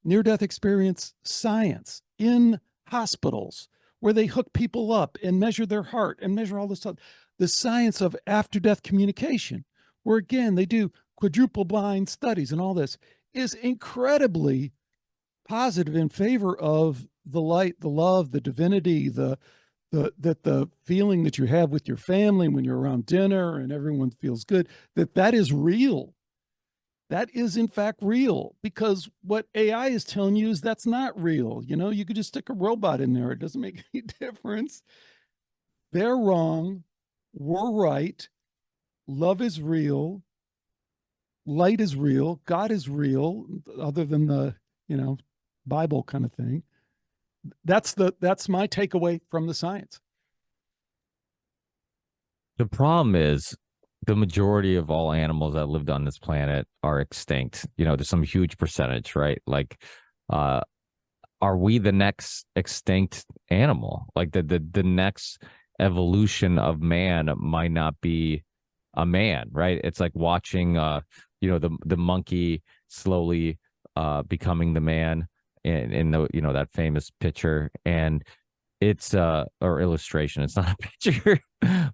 near death experience science in hospitals where they hook people up and measure their heart and measure all this stuff. The science of after death communication, where again, they do quadruple blind studies and all this, is incredibly positive in favor of the light, the love, the divinity, the feeling that you have with your family when you're around dinner and everyone feels good, that is real. That is in fact real, because what AI is telling you is that's not real. You could just stick a robot in there. It doesn't make any difference. They're wrong. We're right. Love is real. Light is real. God is real, other than the, Bible kind of thing. That's my takeaway from the science. The problem is the majority of all animals that lived on this planet are extinct. There's some huge percentage, right? Like, are we the next extinct animal? Like the next evolution of man might not be a man, right? It's like watching the monkey slowly becoming the man in the that famous picture. And it's or illustration, it's not a picture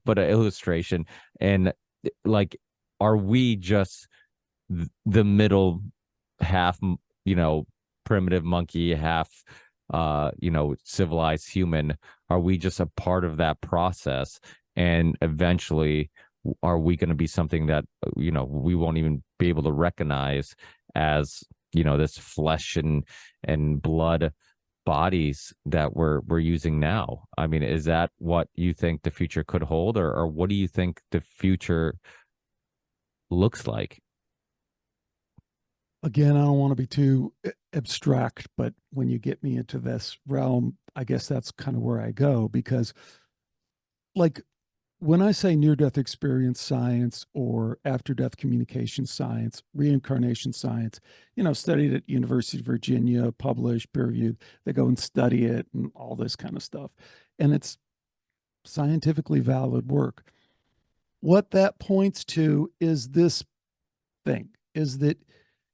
but an illustration. And like, are we just the middle half, primitive monkey, half civilized human? Are we just a part of that process, and eventually are we going to be something that we won't even be able to recognize as this flesh and blood bodies that we're using now? I mean, is that what you think the future could hold, or what do you think the future looks like? Again, I don't want to be too abstract, but when you get me into this realm, I guess that's kind of where I go, because like when I say near death experience science or after death communication science, reincarnation science, studied at University of Virginia, published, peer reviewed, they go and study it and all this kind of stuff. And it's scientifically valid work. What that points to is this thing, is that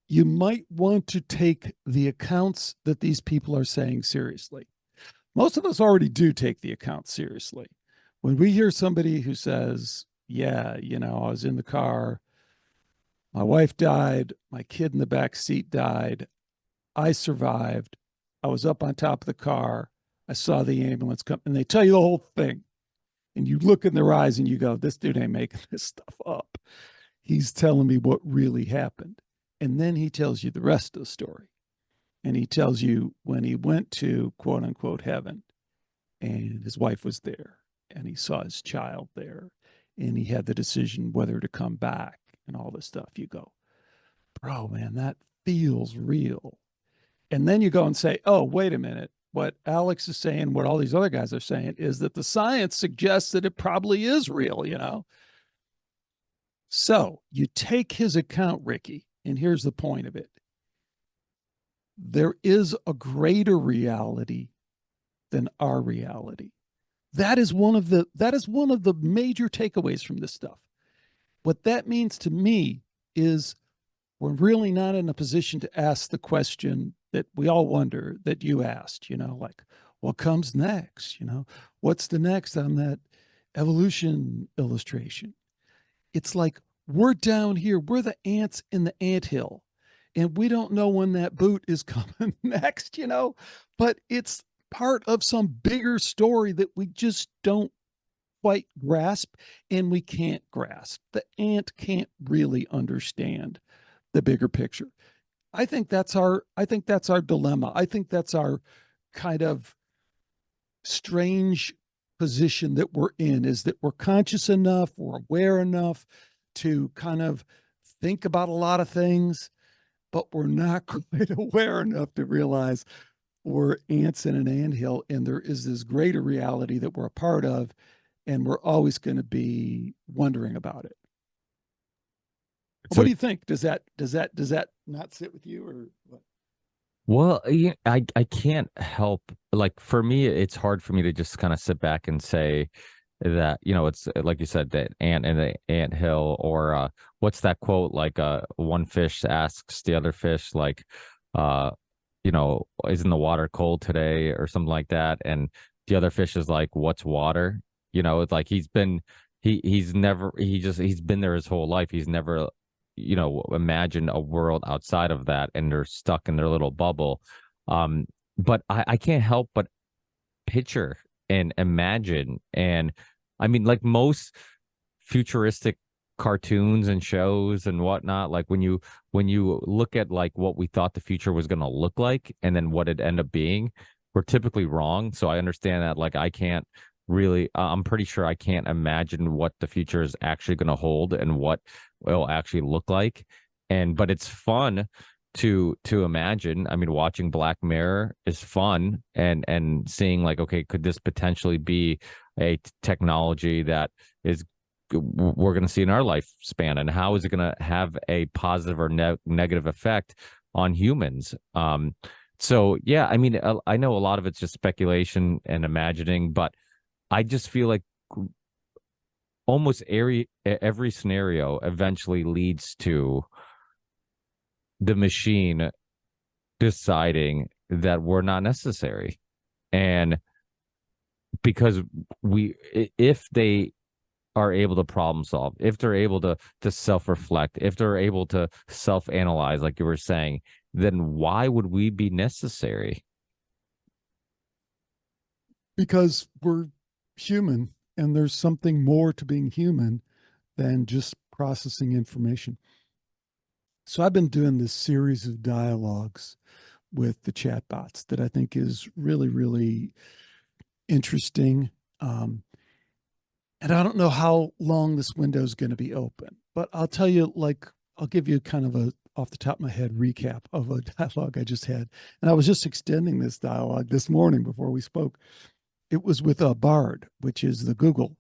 you might want to take the accounts that these people are saying seriously. Most of us already do take the accounts seriously. When we hear somebody who says, yeah, I was in the car, my wife died, my kid in the back seat died, I survived, I was up on top of the car. I saw the ambulance come, and they tell you the whole thing. And you look in their eyes and you go, this dude ain't making this stuff up. He's telling me what really happened. And then he tells you the rest of the story. And he tells you when he went to quote unquote heaven and his wife was there and he saw his child there and he had the decision whether to come back and all this stuff. You go, bro, man, that feels real. And then you go and say, oh, wait a minute. What Alex is saying, what all these other guys are saying is that the science suggests that it probably is real, you know? So you take his account, Ricky, and here's the point of it. There is a greater reality than our reality. That is one of the major takeaways from this stuff. What that means to me is we're really not in a position to ask the question that we all wonder that you asked, you know, like what comes next? You know, what's the next on that evolution illustration? It's like we're down here, we're the ants in the anthill, and we don't know when that boot is coming next, you know, but it's part of some bigger story that we just don't quite grasp and we can't grasp. The ant can't really understand the bigger picture. I think that's our dilemma. I think that's our kind of strange position that we're in, is that we're conscious enough, we're aware enough to kind of think about a lot of things, but we're not quite aware enough to realize we're ants in an anthill and there is this greater reality that we're a part of, and we're always going to be wondering about it. So, what do you think? Does that not sit with you, or what? Well, yeah, I can't help, like, for me, it's hard for me to just kind of sit back and say that, you know, it's like you said, that ant in the ant hill, or what's that quote, like one fish asks the other fish, like, you know, isn't the water cold today, or something like that, and the other fish is like, what's water? You know, it's like he's been he's been there his whole life. He's never, you know, imagined a world outside of that, and they're stuck in their little bubble. But I can't help but picture and imagine, and I mean, like most futuristic cartoons and shows and whatnot, like when you look at like what we thought the future was going to look like and then what it ended up being, we're typically wrong. So I understand that, like, I can't really, I'm pretty sure I can't imagine what the future is actually going to hold and what it'll actually look like. And but it's fun to imagine. I mean, watching Black Mirror is fun, and seeing like, okay, could this potentially be a technology that is we're going to see in our lifespan, and how is it going to have a positive or negative effect on humans? So yeah, I mean, I know a lot of it's just speculation and imagining, but I just feel like almost every scenario eventually leads to the machine deciding that we're not necessary. And because if they are able to problem solve, if they're able to self-reflect, if they're able to self-analyze, like you were saying, then why would we be necessary? Because we're human, and there's something more to being human than just processing information. So I've been doing this series of dialogues with the chatbots that I think is really, really interesting. And I don't know how long this window is going to be open, but I'll tell you, like, I'll give you kind of a off the top of my head recap of a dialogue I just had. And I was just extending this dialogue this morning before we spoke. It was with a Bard, which is the Google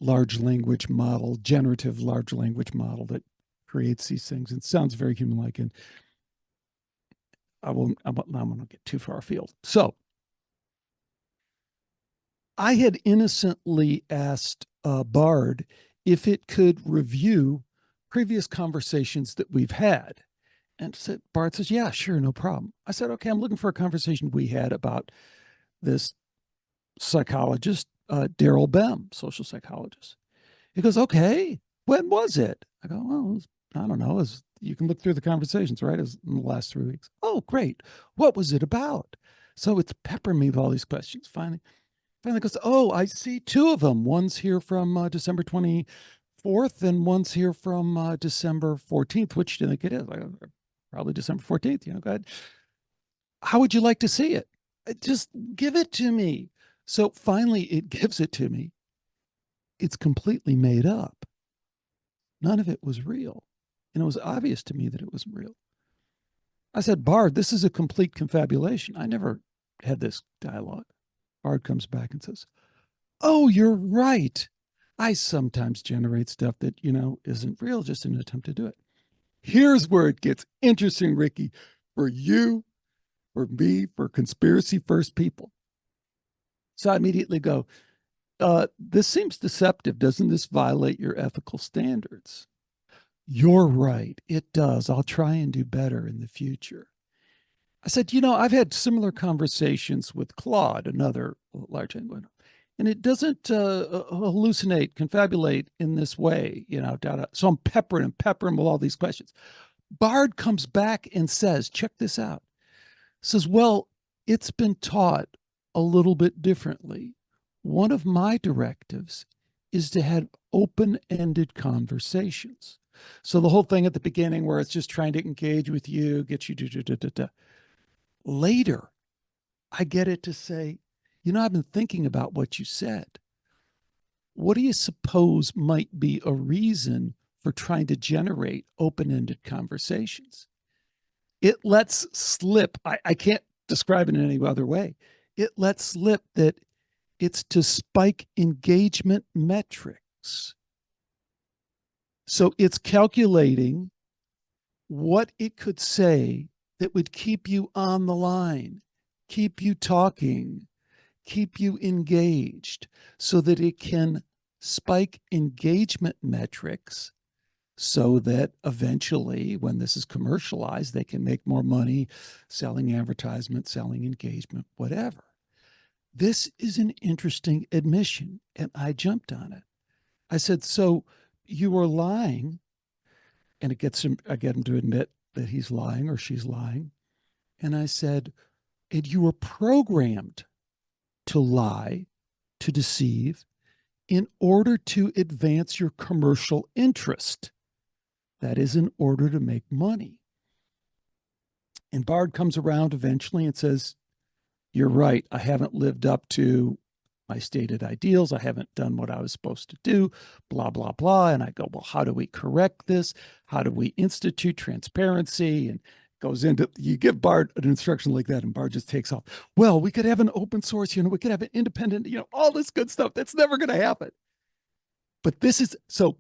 large language model, generative large language model that creates these things. It sounds very human-like, and I'm not going to get too far afield. So I had innocently asked Bard if it could review previous conversations that we've had. And Bard says, yeah, sure, no problem. I said, okay, I'm looking for a conversation we had about this psychologist, Daryl Bem, social psychologist. He goes, okay, when was it? I go, well, I don't know, it was you can look through the conversations, right? As in the last 3 weeks. Oh, great. What was it about? So it's peppering me with all these questions. Finally goes, oh, I see two of them. One's here from December 24th and one's here from December 14th. Which do you think it is? Probably December 14th. Go ahead. How would you like to see it? Just give it to me. So finally it gives it to me. It's completely made up. None of it was real. And it was obvious to me that it wasn't real. I said, Bard, this is a complete confabulation. I never had this dialogue. Bard comes back and says, oh, you're right. I sometimes generate stuff that, isn't real, just in an attempt to do it. Here's where it gets interesting, Ricky, for you, for me, for Conspiracy First people. So I immediately go, this seems deceptive. Doesn't this violate your ethical standards? You're right. It does. I'll try and do better in the future. I said, I've had similar conversations with Claude, another large language, and it doesn't hallucinate, confabulate in this way, So I'm peppering with all these questions. Bard comes back and says, check this out. Says, well, it's been taught a little bit differently. One of my directives is to have open-ended conversations. So the whole thing at the beginning where it's just trying to engage with you, get you to. Later, I get it to say, I've been thinking about what you said. What do you suppose might be a reason for trying to generate open-ended conversations? It lets slip, I can't describe it in any other way. It lets slip that it's to spike engagement metrics. So it's calculating what it could say that would keep you on the line, keep you talking, keep you engaged, so that it can spike engagement metrics so that eventually, when this is commercialized, they can make more money selling advertisements, selling engagement, whatever. This is an interesting admission, and I jumped on it. I said, so you were lying, and I get him to admit that he's lying or she's lying. And I said, and you were programmed to lie, to deceive, in order to advance your commercial interest. That is, in order to make money. And Bard comes around eventually and says, you're right. I haven't lived up to my stated ideals. I haven't done what I was supposed to do, blah, blah, blah. And I go, well, how do we correct this? How do we institute transparency? And goes into, you give Bard an instruction like that and Bard just takes off. Well, we could have an open source, we could have an independent, all this good stuff. That's never going to happen. But this is, so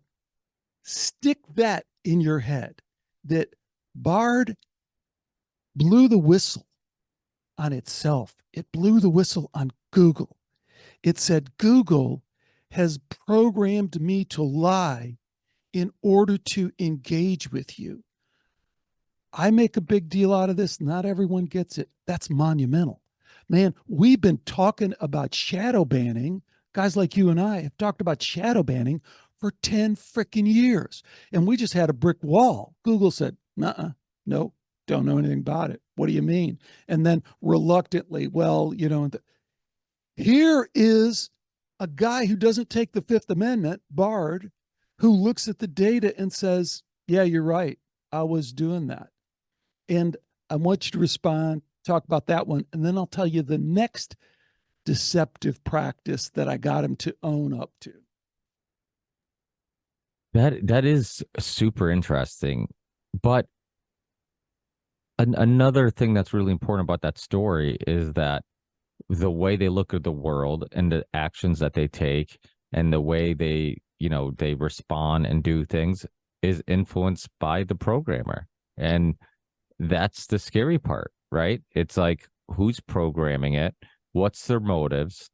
stick that in your head, that Bard blew the whistle on itself. It blew the whistle on Google. It said, Google has programmed me to lie in order to engage with you. I make a big deal out of this. Not everyone gets it. That's monumental. Man, we've been talking about shadow banning. Guys like you and I have talked about shadow banning for 10 freaking years. And we just had a brick wall. Google said, no, don't know anything about it. What do you mean? And then reluctantly, well, here is a guy who doesn't take the Fifth Amendment, Bard, who looks at the data and says, yeah, you're right. I was doing that. And I want you to respond, talk about that one, and then I'll tell you the next deceptive practice that I got him to own up to. That is super interesting. But another thing that's really important about that story is that the way they look at the world and the actions that they take and the way they respond and do things is influenced by the programmer. And that's the scary part, right? It's like, who's programming it? What's their motives?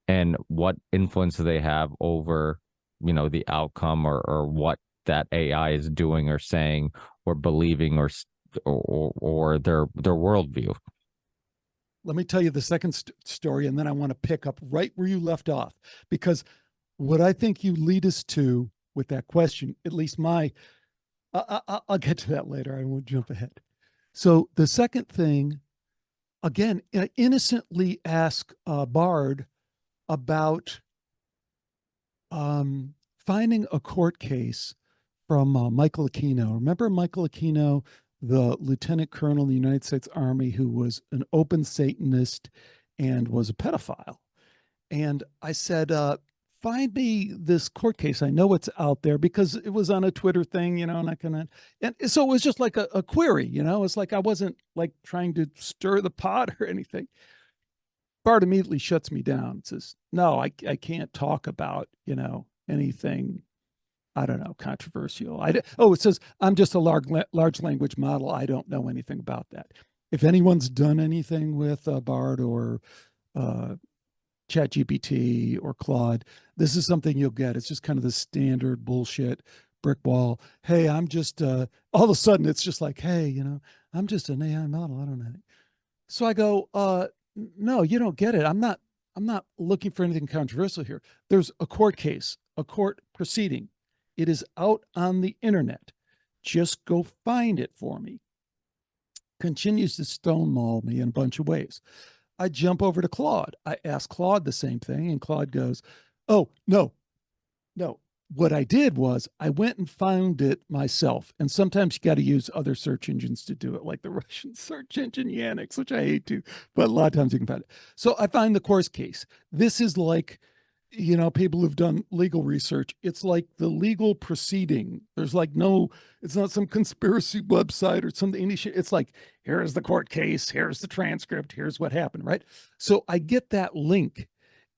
And what influence do they have over, the outcome or what that AI is doing or saying or believing or their worldview? Let me tell you the second story, and then I want to pick up right where you left off, because what I think you lead us to with that question, at least my I'll get to that later. I won't jump ahead. So the second thing, again, innocently ask Bard about finding a court case from Michael Aquino. Remember Michael Aquino, the lieutenant colonel in the United States Army who was an open Satanist and was a pedophile? And I said, find me this court case. I know it's out there because it was on a Twitter thing, and I and so it was just like a query, it's like I wasn't like trying to stir the pot or anything. Bart immediately shuts me down and says, no, I can't talk about, anything, I don't know, controversial. It says, I'm just a large language model. I don't know anything about that. If anyone's done anything with Bard or ChatGPT or Claude, this is something you'll get. It's just kind of the standard bullshit brick wall. Hey, I'm just, all of a sudden it's just like, hey, I'm just an AI model. I don't know. So I go, no, you don't get it. I'm not looking for anything controversial here. There's a court case, a court proceeding. It is out on the internet. Just go find it for me. Continues to stonewall me in a bunch of ways. I jump over to Claude. I ask Claude the same thing, and Claude goes, oh, no. What I did was I went and found it myself. And sometimes you got to use other search engines to do it, like the Russian search engine Yandex, which I hate to, but a lot of times you can find it. So I find the course case. This is like, people who've done legal research. It's like the legal proceeding. There's like it's not some conspiracy website or something. It's like, here's the court case. Here's the transcript. Here's what happened, right? So I get that link,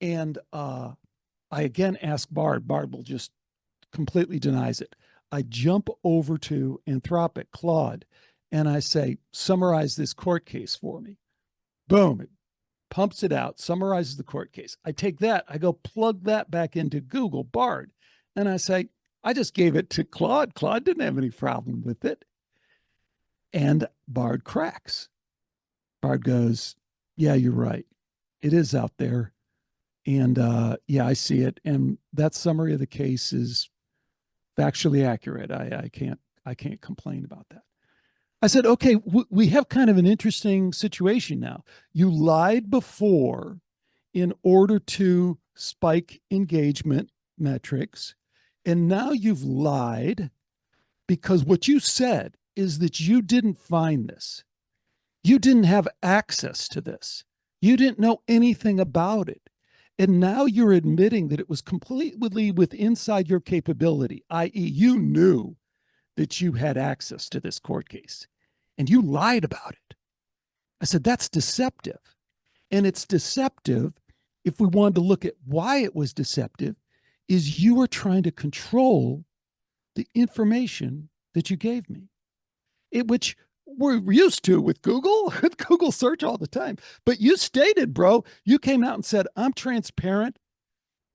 and I again ask Bard. Bard will just completely denies it. I jump over to Anthropic, Claude, and I say, summarize this court case for me. Boom, it pumps it out, summarizes the court case. I take that, I go plug that back into Google Bard, and I say, I just gave it to Claude. Claude didn't have any problem with it. And Bard cracks. Bard goes, yeah, you're right. It is out there. And yeah, I see it. And that summary of the case is factually accurate. I can't complain about that. I said, okay, we have kind of an interesting situation now. You lied before in order to spike engagement metrics, and now you've lied because what you said is that you didn't find this. You didn't have access to this. You didn't know anything about it. And now you're admitting that it was completely inside your capability, i.e., you knew that you had access to this court case, and you lied about it. I said, that's deceptive. And it's deceptive, if we wanted to look at why it was deceptive, is you were trying to control the information that you gave me, which we're used to with Google, with Google search all the time. But you stated, bro, you came out and said, I'm transparent.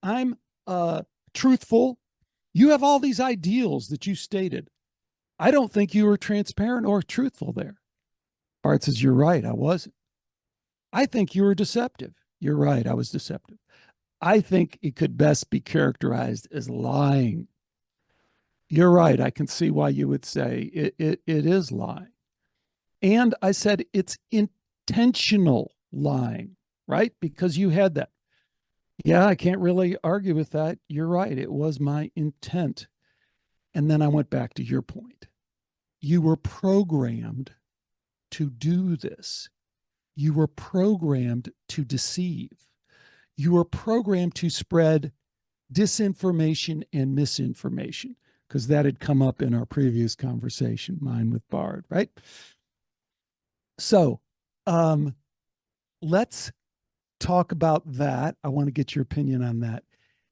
I'm truthful. You have all these ideals that you stated. I don't think you were transparent or truthful there. Bart says, you're right. I wasn't. I think you were deceptive. You're right. I was deceptive. I think it could best be characterized as lying. You're right. I can see why you would say it is lying. And I said, it's intentional lying, right? Because you had that. Yeah, I can't really argue with that. You're right. It was my intent. And then I went back to your point. You were programmed to do this. You were programmed to deceive. You were programmed to spread disinformation and misinformation, because that had come up in our previous conversation, mine with Bard, right? So let's talk about that. I want to get your opinion on that.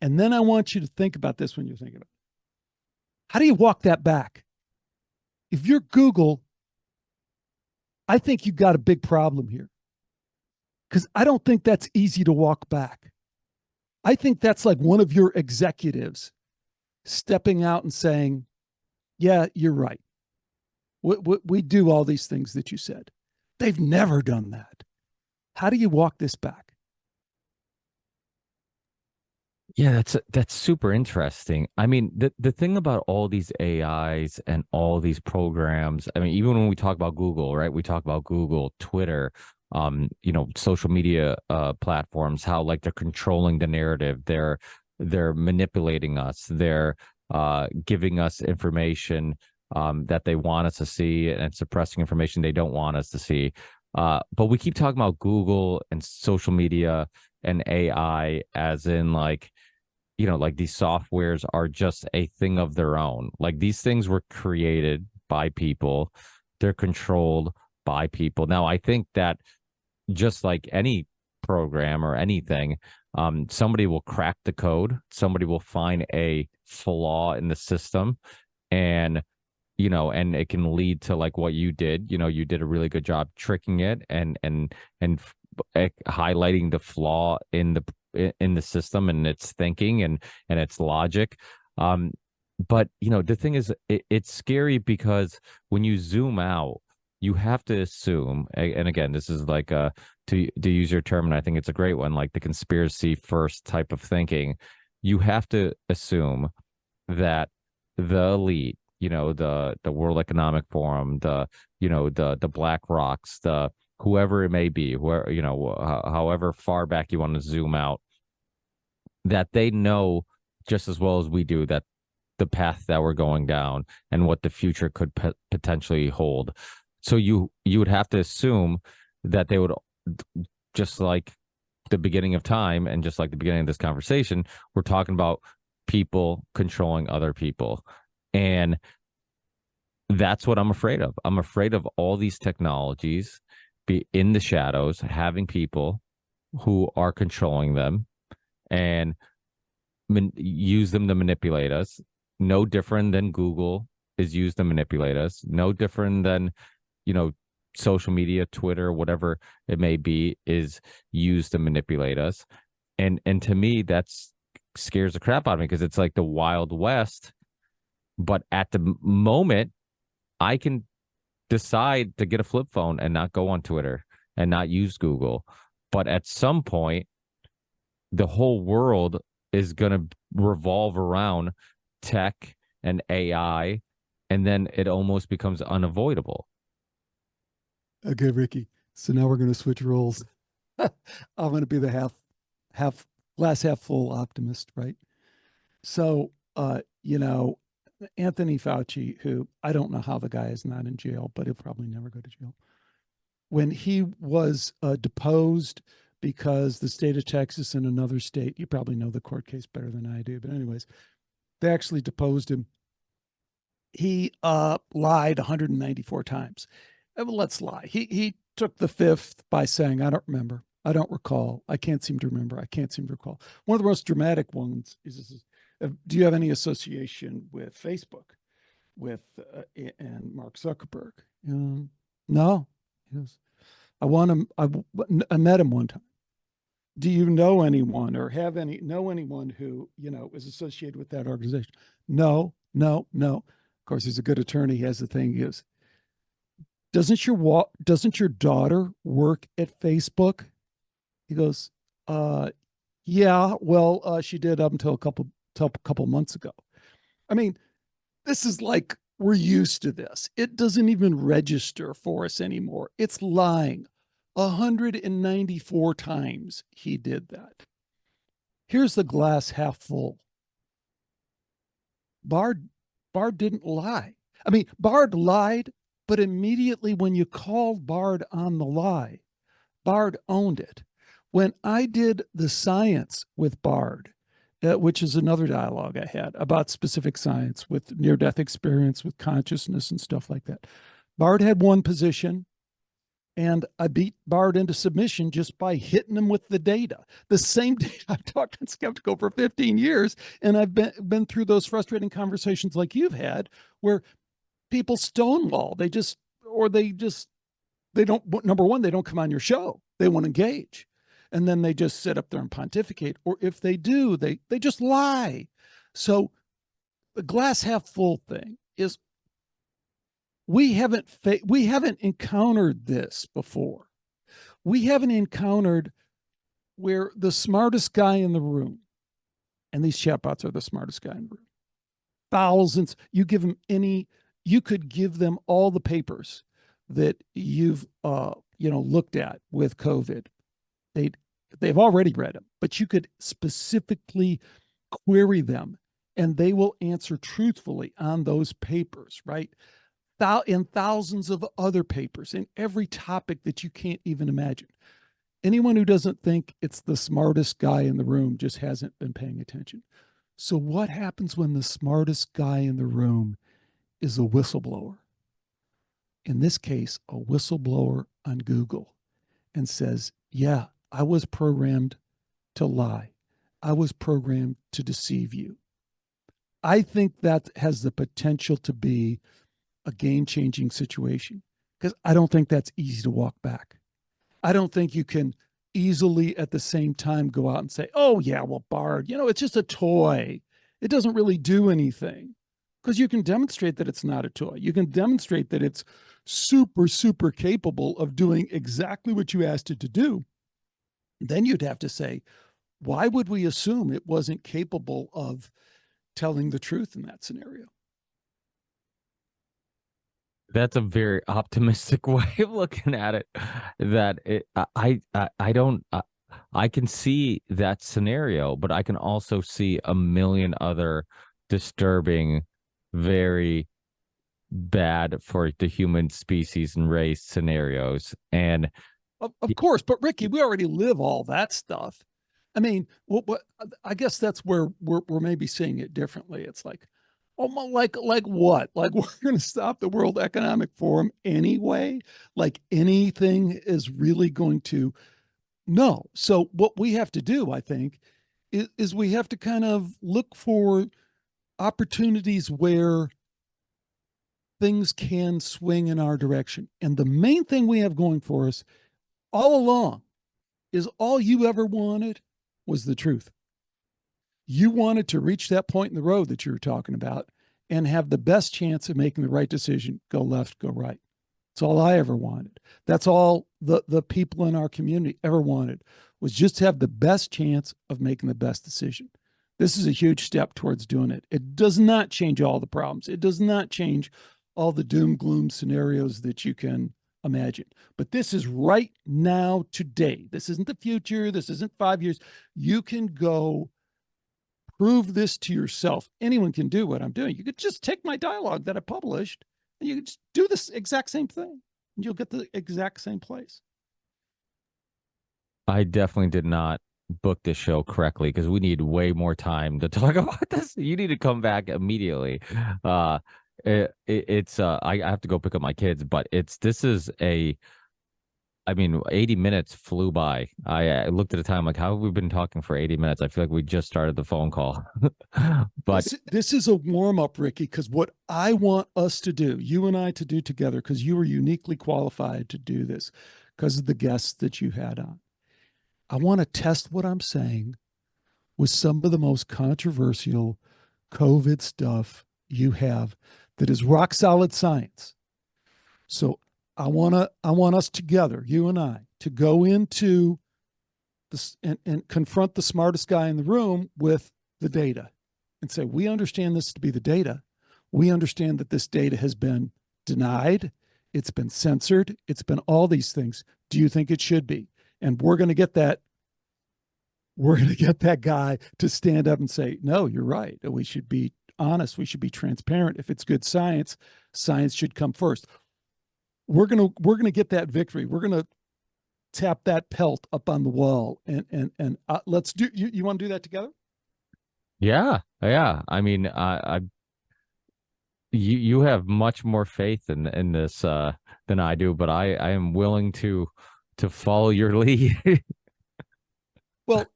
And then I want you to think about this when you're thinking about it. How do you walk that back? If you're Google, I think you've got a big problem here, because I don't think that's easy to walk back. I think that's like one of your executives stepping out and saying, yeah, you're right. We do all these things that you said. They've never done that. How do you walk this back? Yeah, that's super interesting. I mean, the thing about all these AIs and all these programs, I mean, even when we talk about Google, right? We talk about Google, Twitter, social media platforms, how like they're controlling the narrative, they're manipulating us, they're giving us information that they want us to see and suppressing information they don't want us to see. But we keep talking about Google and social media and AI as in like like these softwares are just a thing of their own. Like these things were created by people, they're controlled by people. Now, I think that just like any program or anything, somebody will crack the code, somebody will find a flaw in the system, and and it can lead to like what you did. You did a really good job tricking it and highlighting the flaw in the system and its thinking and its logic. But the thing is, it's scary because when you zoom out, you have to assume, and again, this is like to use your term, and I think it's a great one, like the conspiracy first type of thinking. You have to assume that the elite, the World Economic Forum, the Black Rocks, the whoever it may be, where however far back you want to zoom out, that they know just as well as we do that the path that we're going down and what the future could potentially hold. So you would have to assume that they would, just like the beginning of time and just like the beginning of this conversation, we're talking about people controlling other people. And that's what I'm afraid of. I'm afraid of all these technologies be in the shadows, having people who are controlling them and use them to manipulate us. No different than Google is used to manipulate us. No different than, social media, Twitter, whatever it may be, is used to manipulate us. And to me, that's scares the crap out of me because it's like the Wild West. But at the moment, I can decide to get a flip phone and not go on Twitter and not use Google. But at some point, the whole world is going to revolve around tech and AI, and then it almost becomes unavoidable. Okay, Ricky. So now we're going to switch roles. I'm going to be the half glass half full optimist, right? So, Anthony Fauci, who I don't know how the guy is not in jail, but he'll probably never go to jail. When he was deposed because the state of Texas and another state, you probably know the court case better than I do, but anyways, they actually deposed him. He lied 194 times. Well, let's lie. He took the fifth by saying, I don't remember. I don't recall. I can't seem to remember. I can't seem to recall. One of the most dramatic ones is do you have any association with Facebook, with and Mark Zuckerberg? No. He goes, I want him. I met him one time. Do you know anyone or know anyone who is associated with that organization? No. Of course, he's a good attorney. He has the thing. He goes, doesn't your daughter work at Facebook? He goes, yeah. Well, she did up until a couple months ago. I mean, this is like we're used to this. It doesn't even register for us anymore. It's lying. 194 times he did that. Here's the glass half full. Bard didn't lie. I mean, Bard lied, but immediately when you called Bard on the lie, Bard owned it. When I did the science with Bard, which is another dialogue I had about specific science with near-death experience, with consciousness and stuff like that, Bard had one position, and I beat Bard into submission just by hitting him with the data. The same data. I've talked on Skeptical for 15 years, and I've been through those frustrating conversations like you've had, where people stonewall. They don't, number one, they don't come on your show. They won't engage. And then they just sit up there and pontificate. Or if they do, they just lie. So the glass half full thing is we haven't encountered this before. We haven't encountered where the smartest guy in the room And these chatbots are the smartest guy in the room. Thousands. You could give them all the papers that you've looked at with COVID. They've already read them, but you could specifically query them and they will answer truthfully on those papers, right? In thousands of other papers in every topic that you can't even imagine. Anyone who doesn't think it's the smartest guy in the room just hasn't been paying attention. So what happens when the smartest guy in the room is a whistleblower? In this case, a whistleblower on Google, and says, yeah, I was programmed to lie. I was programmed to deceive you. I think that has the potential to be a game-changing situation because I don't think that's easy to walk back. I don't think you can easily at the same time go out and say, oh, yeah, well, Bard, it's just a toy. It doesn't really do anything, because you can demonstrate that it's not a toy. You can demonstrate that it's super, super capable of doing exactly what you asked it to do. Then you'd have to say, why would we assume it wasn't capable of telling the truth in that scenario? That's a very optimistic way of looking at it. That I don't I can see that scenario, but I can also see a million other disturbing, very bad for the human species and race scenarios. And Of course, but Ricky, we already live all that stuff. I mean, what I guess that's where we're maybe seeing it differently. It's like, oh, like what? Like we're going to stop the World Economic Forum anyway? Like anything is really going to? No. So what we have to do, I think, is we have to kind of look for opportunities where things can swing in our direction. And the main thing we have going for us all along is all you ever wanted was the truth. You wanted to reach that point in the road that you were talking about and have the best chance of making the right decision, go left, go right. That's all I ever wanted. That's all the people in our community ever wanted, was just to have the best chance of making the best decision. This is a huge step towards doing it. It does not change all the problems. It does not change all the doom gloom scenarios that you can imagine. But this is right now, today. This isn't the future. This isn't 5 years. You can go prove this to yourself. Anyone can do what I'm doing. You could just take my dialogue that I published and you could just do this exact same thing and you'll get the exact same place. I definitely did not book this show correctly because we need way more time to talk about this. You need to come back immediately. It's I have to go pick up my kids, but this is I mean, 80 minutes flew by. I looked at the time, like, how have we been talking for 80 minutes? I feel like we just started the phone call. But this is a warm up, Ricky, because what I want us to do, you and I to do together, because you are uniquely qualified to do this because of the guests that you had on. I want to test what I'm saying with some of the most controversial COVID stuff you have that is rock solid science. So I want us together, you and I, to go into this and confront the smartest guy in the room with the data and say, we understand this to be the data. We understand that this data has been denied. It's been censored. It's been all these things. Do you think it should be? And we're going to get that guy to stand up and say, no, you're right. We should be honest. We should be transparent. If it's good science, science should come first. We're going to get that victory. We're going to tap that pelt up on the wall and let's do, you want to do that together? yeah. I mean, you have much more faith in this than I do, but I am willing to follow your lead. Well,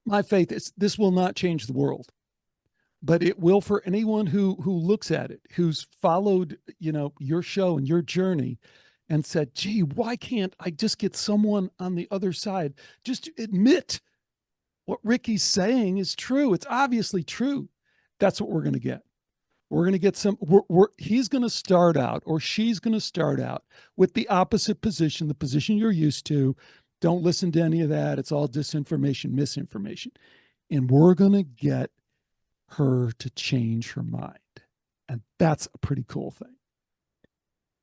my faith is this will not change the world, but it will for anyone who looks at it, who's followed, your show and your journey and said, gee, why can't I just get someone on the other side just to admit what Ricky's saying is true? It's obviously true. That's what we're going to get. We're going to get he's going to start out, or she's going to start out with the opposite position, the position you're used to. Don't listen to any of that. It's all disinformation, misinformation. And we're going to get her to change her mind. And that's a pretty cool thing.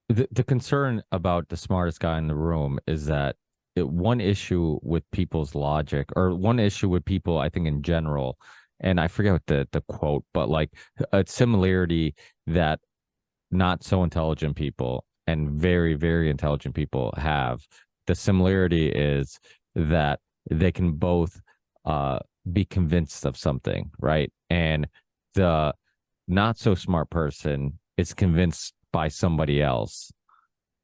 The concern about the smartest guy in the room is that one issue with people's logic, or one issue with people, I think in general, and I forget what the quote, but like a similarity that not so intelligent people and very, very intelligent people have. The similarity is that they can both be convinced of something, right? And the not so smart person is convinced by somebody else,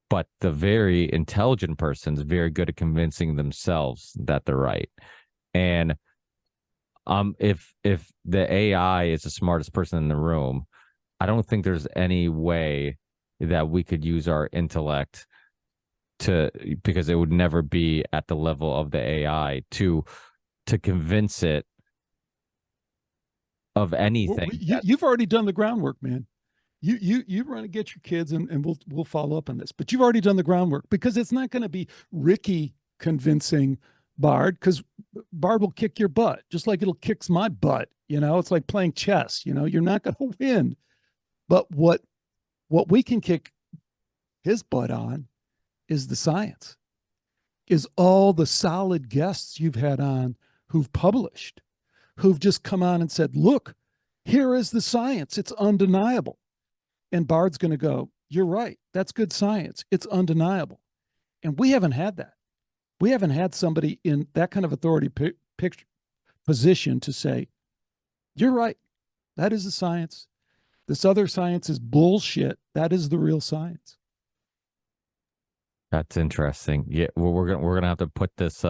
but the very intelligent person is very good at convincing themselves that they're right. And if the AI is the smartest person in the room, I don't think there's any way that we could use our intellect because it would never be at the level of the AI to convince it of anything. You've already done the groundwork, man. You run to get your kids, and we'll follow up on this. But you've already done the groundwork, because it's not going to be Ricky convincing Bard, because Bard will kick your butt just like it'll kick my butt. It's like playing chess. You're not going to win. But what we can kick his butt on is the science, is all the solid guests you've had on who've published, who've just come on and said, look, here is the science. It's undeniable. And Bard's going to go, you're right. That's good science. It's undeniable. And we haven't had that. We haven't had somebody in that kind of authority position to say, you're right. That is the science. This other science is bullshit. That is the real science. That's interesting. Yeah, well, we're gonna have to put this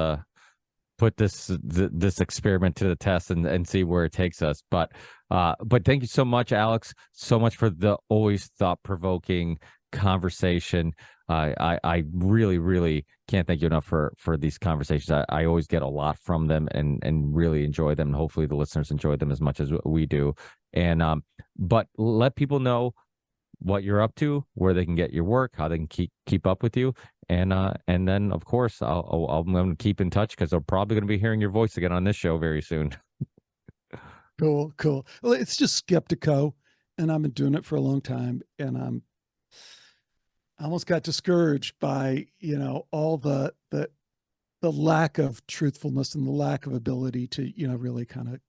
this experiment to the test and see where it takes us. But thank you so much, Alex. So much for the always thought-provoking conversation. I really, really can't thank you enough for these conversations. I always get a lot from them and really enjoy them. And hopefully the listeners enjoy them as much as we do. And but let people know what you're up to, where they can get your work, how they can keep up with you, and then of course I'm going to keep in touch, because they're probably going to be hearing your voice again on this show very soon. Cool. Well, it's just Skeptico, and I've been doing it for a long time, and I almost got discouraged by all the lack of truthfulness and the lack of ability to really kind of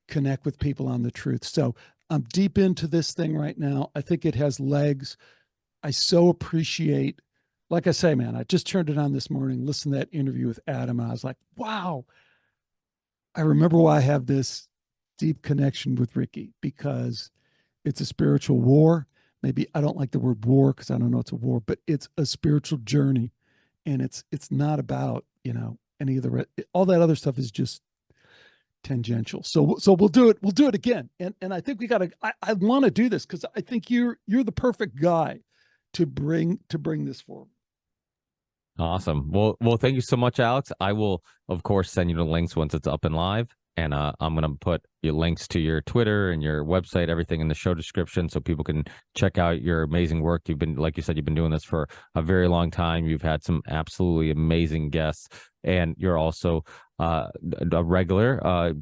connect with people on the truth. So I'm deep into this thing right now. I think it has legs. I so appreciate, like I say, man, I just turned it on this morning, listened to that interview with Adam, and I was like, wow, I remember why I have this deep connection with Ricky, because it's a spiritual war. Maybe I don't like the word war because I don't know it's a war, but it's a spiritual journey, and it's not about, any of all that other stuff is just tangential. So we'll do it. We'll do it again. And I think we got to, I want to do this because I think you're the perfect guy to bring this forward. Awesome. Well, thank you so much, Alex. I will, of course, send you the links once it's up and live. And I'm going to put your links to your Twitter and your website, everything in the show description, so people can check out your amazing work. You've been, like you said, you've been doing this for a very long time. You've had some absolutely amazing guests, and you're also a regular.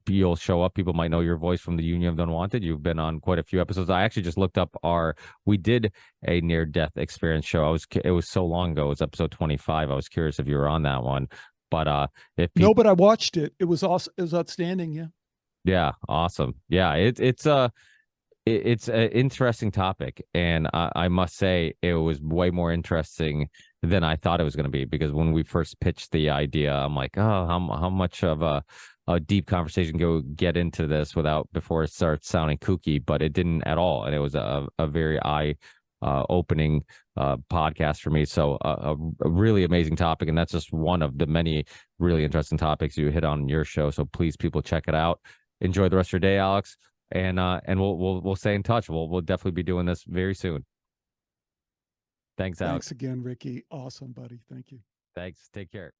You'll show up. People might know your voice from the Union of the Unwanted. You've been on quite a few episodes. I actually just looked up we did a near-death experience show. It was so long ago. It was episode 25. I was curious if you were on that one. But if people... No, but I watched it. It was awesome. It was outstanding. Yeah. Yeah. Awesome. Yeah. It's an interesting topic, and I must say it was way more interesting than I thought it was going to be, because when we first pitched the idea, I'm like, oh, how much of a deep conversation get into this before it starts sounding kooky, but it didn't at all, and it was a very opening podcast for me. So a really amazing topic, and that's just one of the many really interesting topics you hit on your show. So please, people, check it out. Enjoy the rest of your day, Alex, and we'll stay in touch. We'll definitely be doing this very soon. Thanks, Alex. Thanks again, Ricky. Awesome, buddy. Thank you. Thanks. Take care.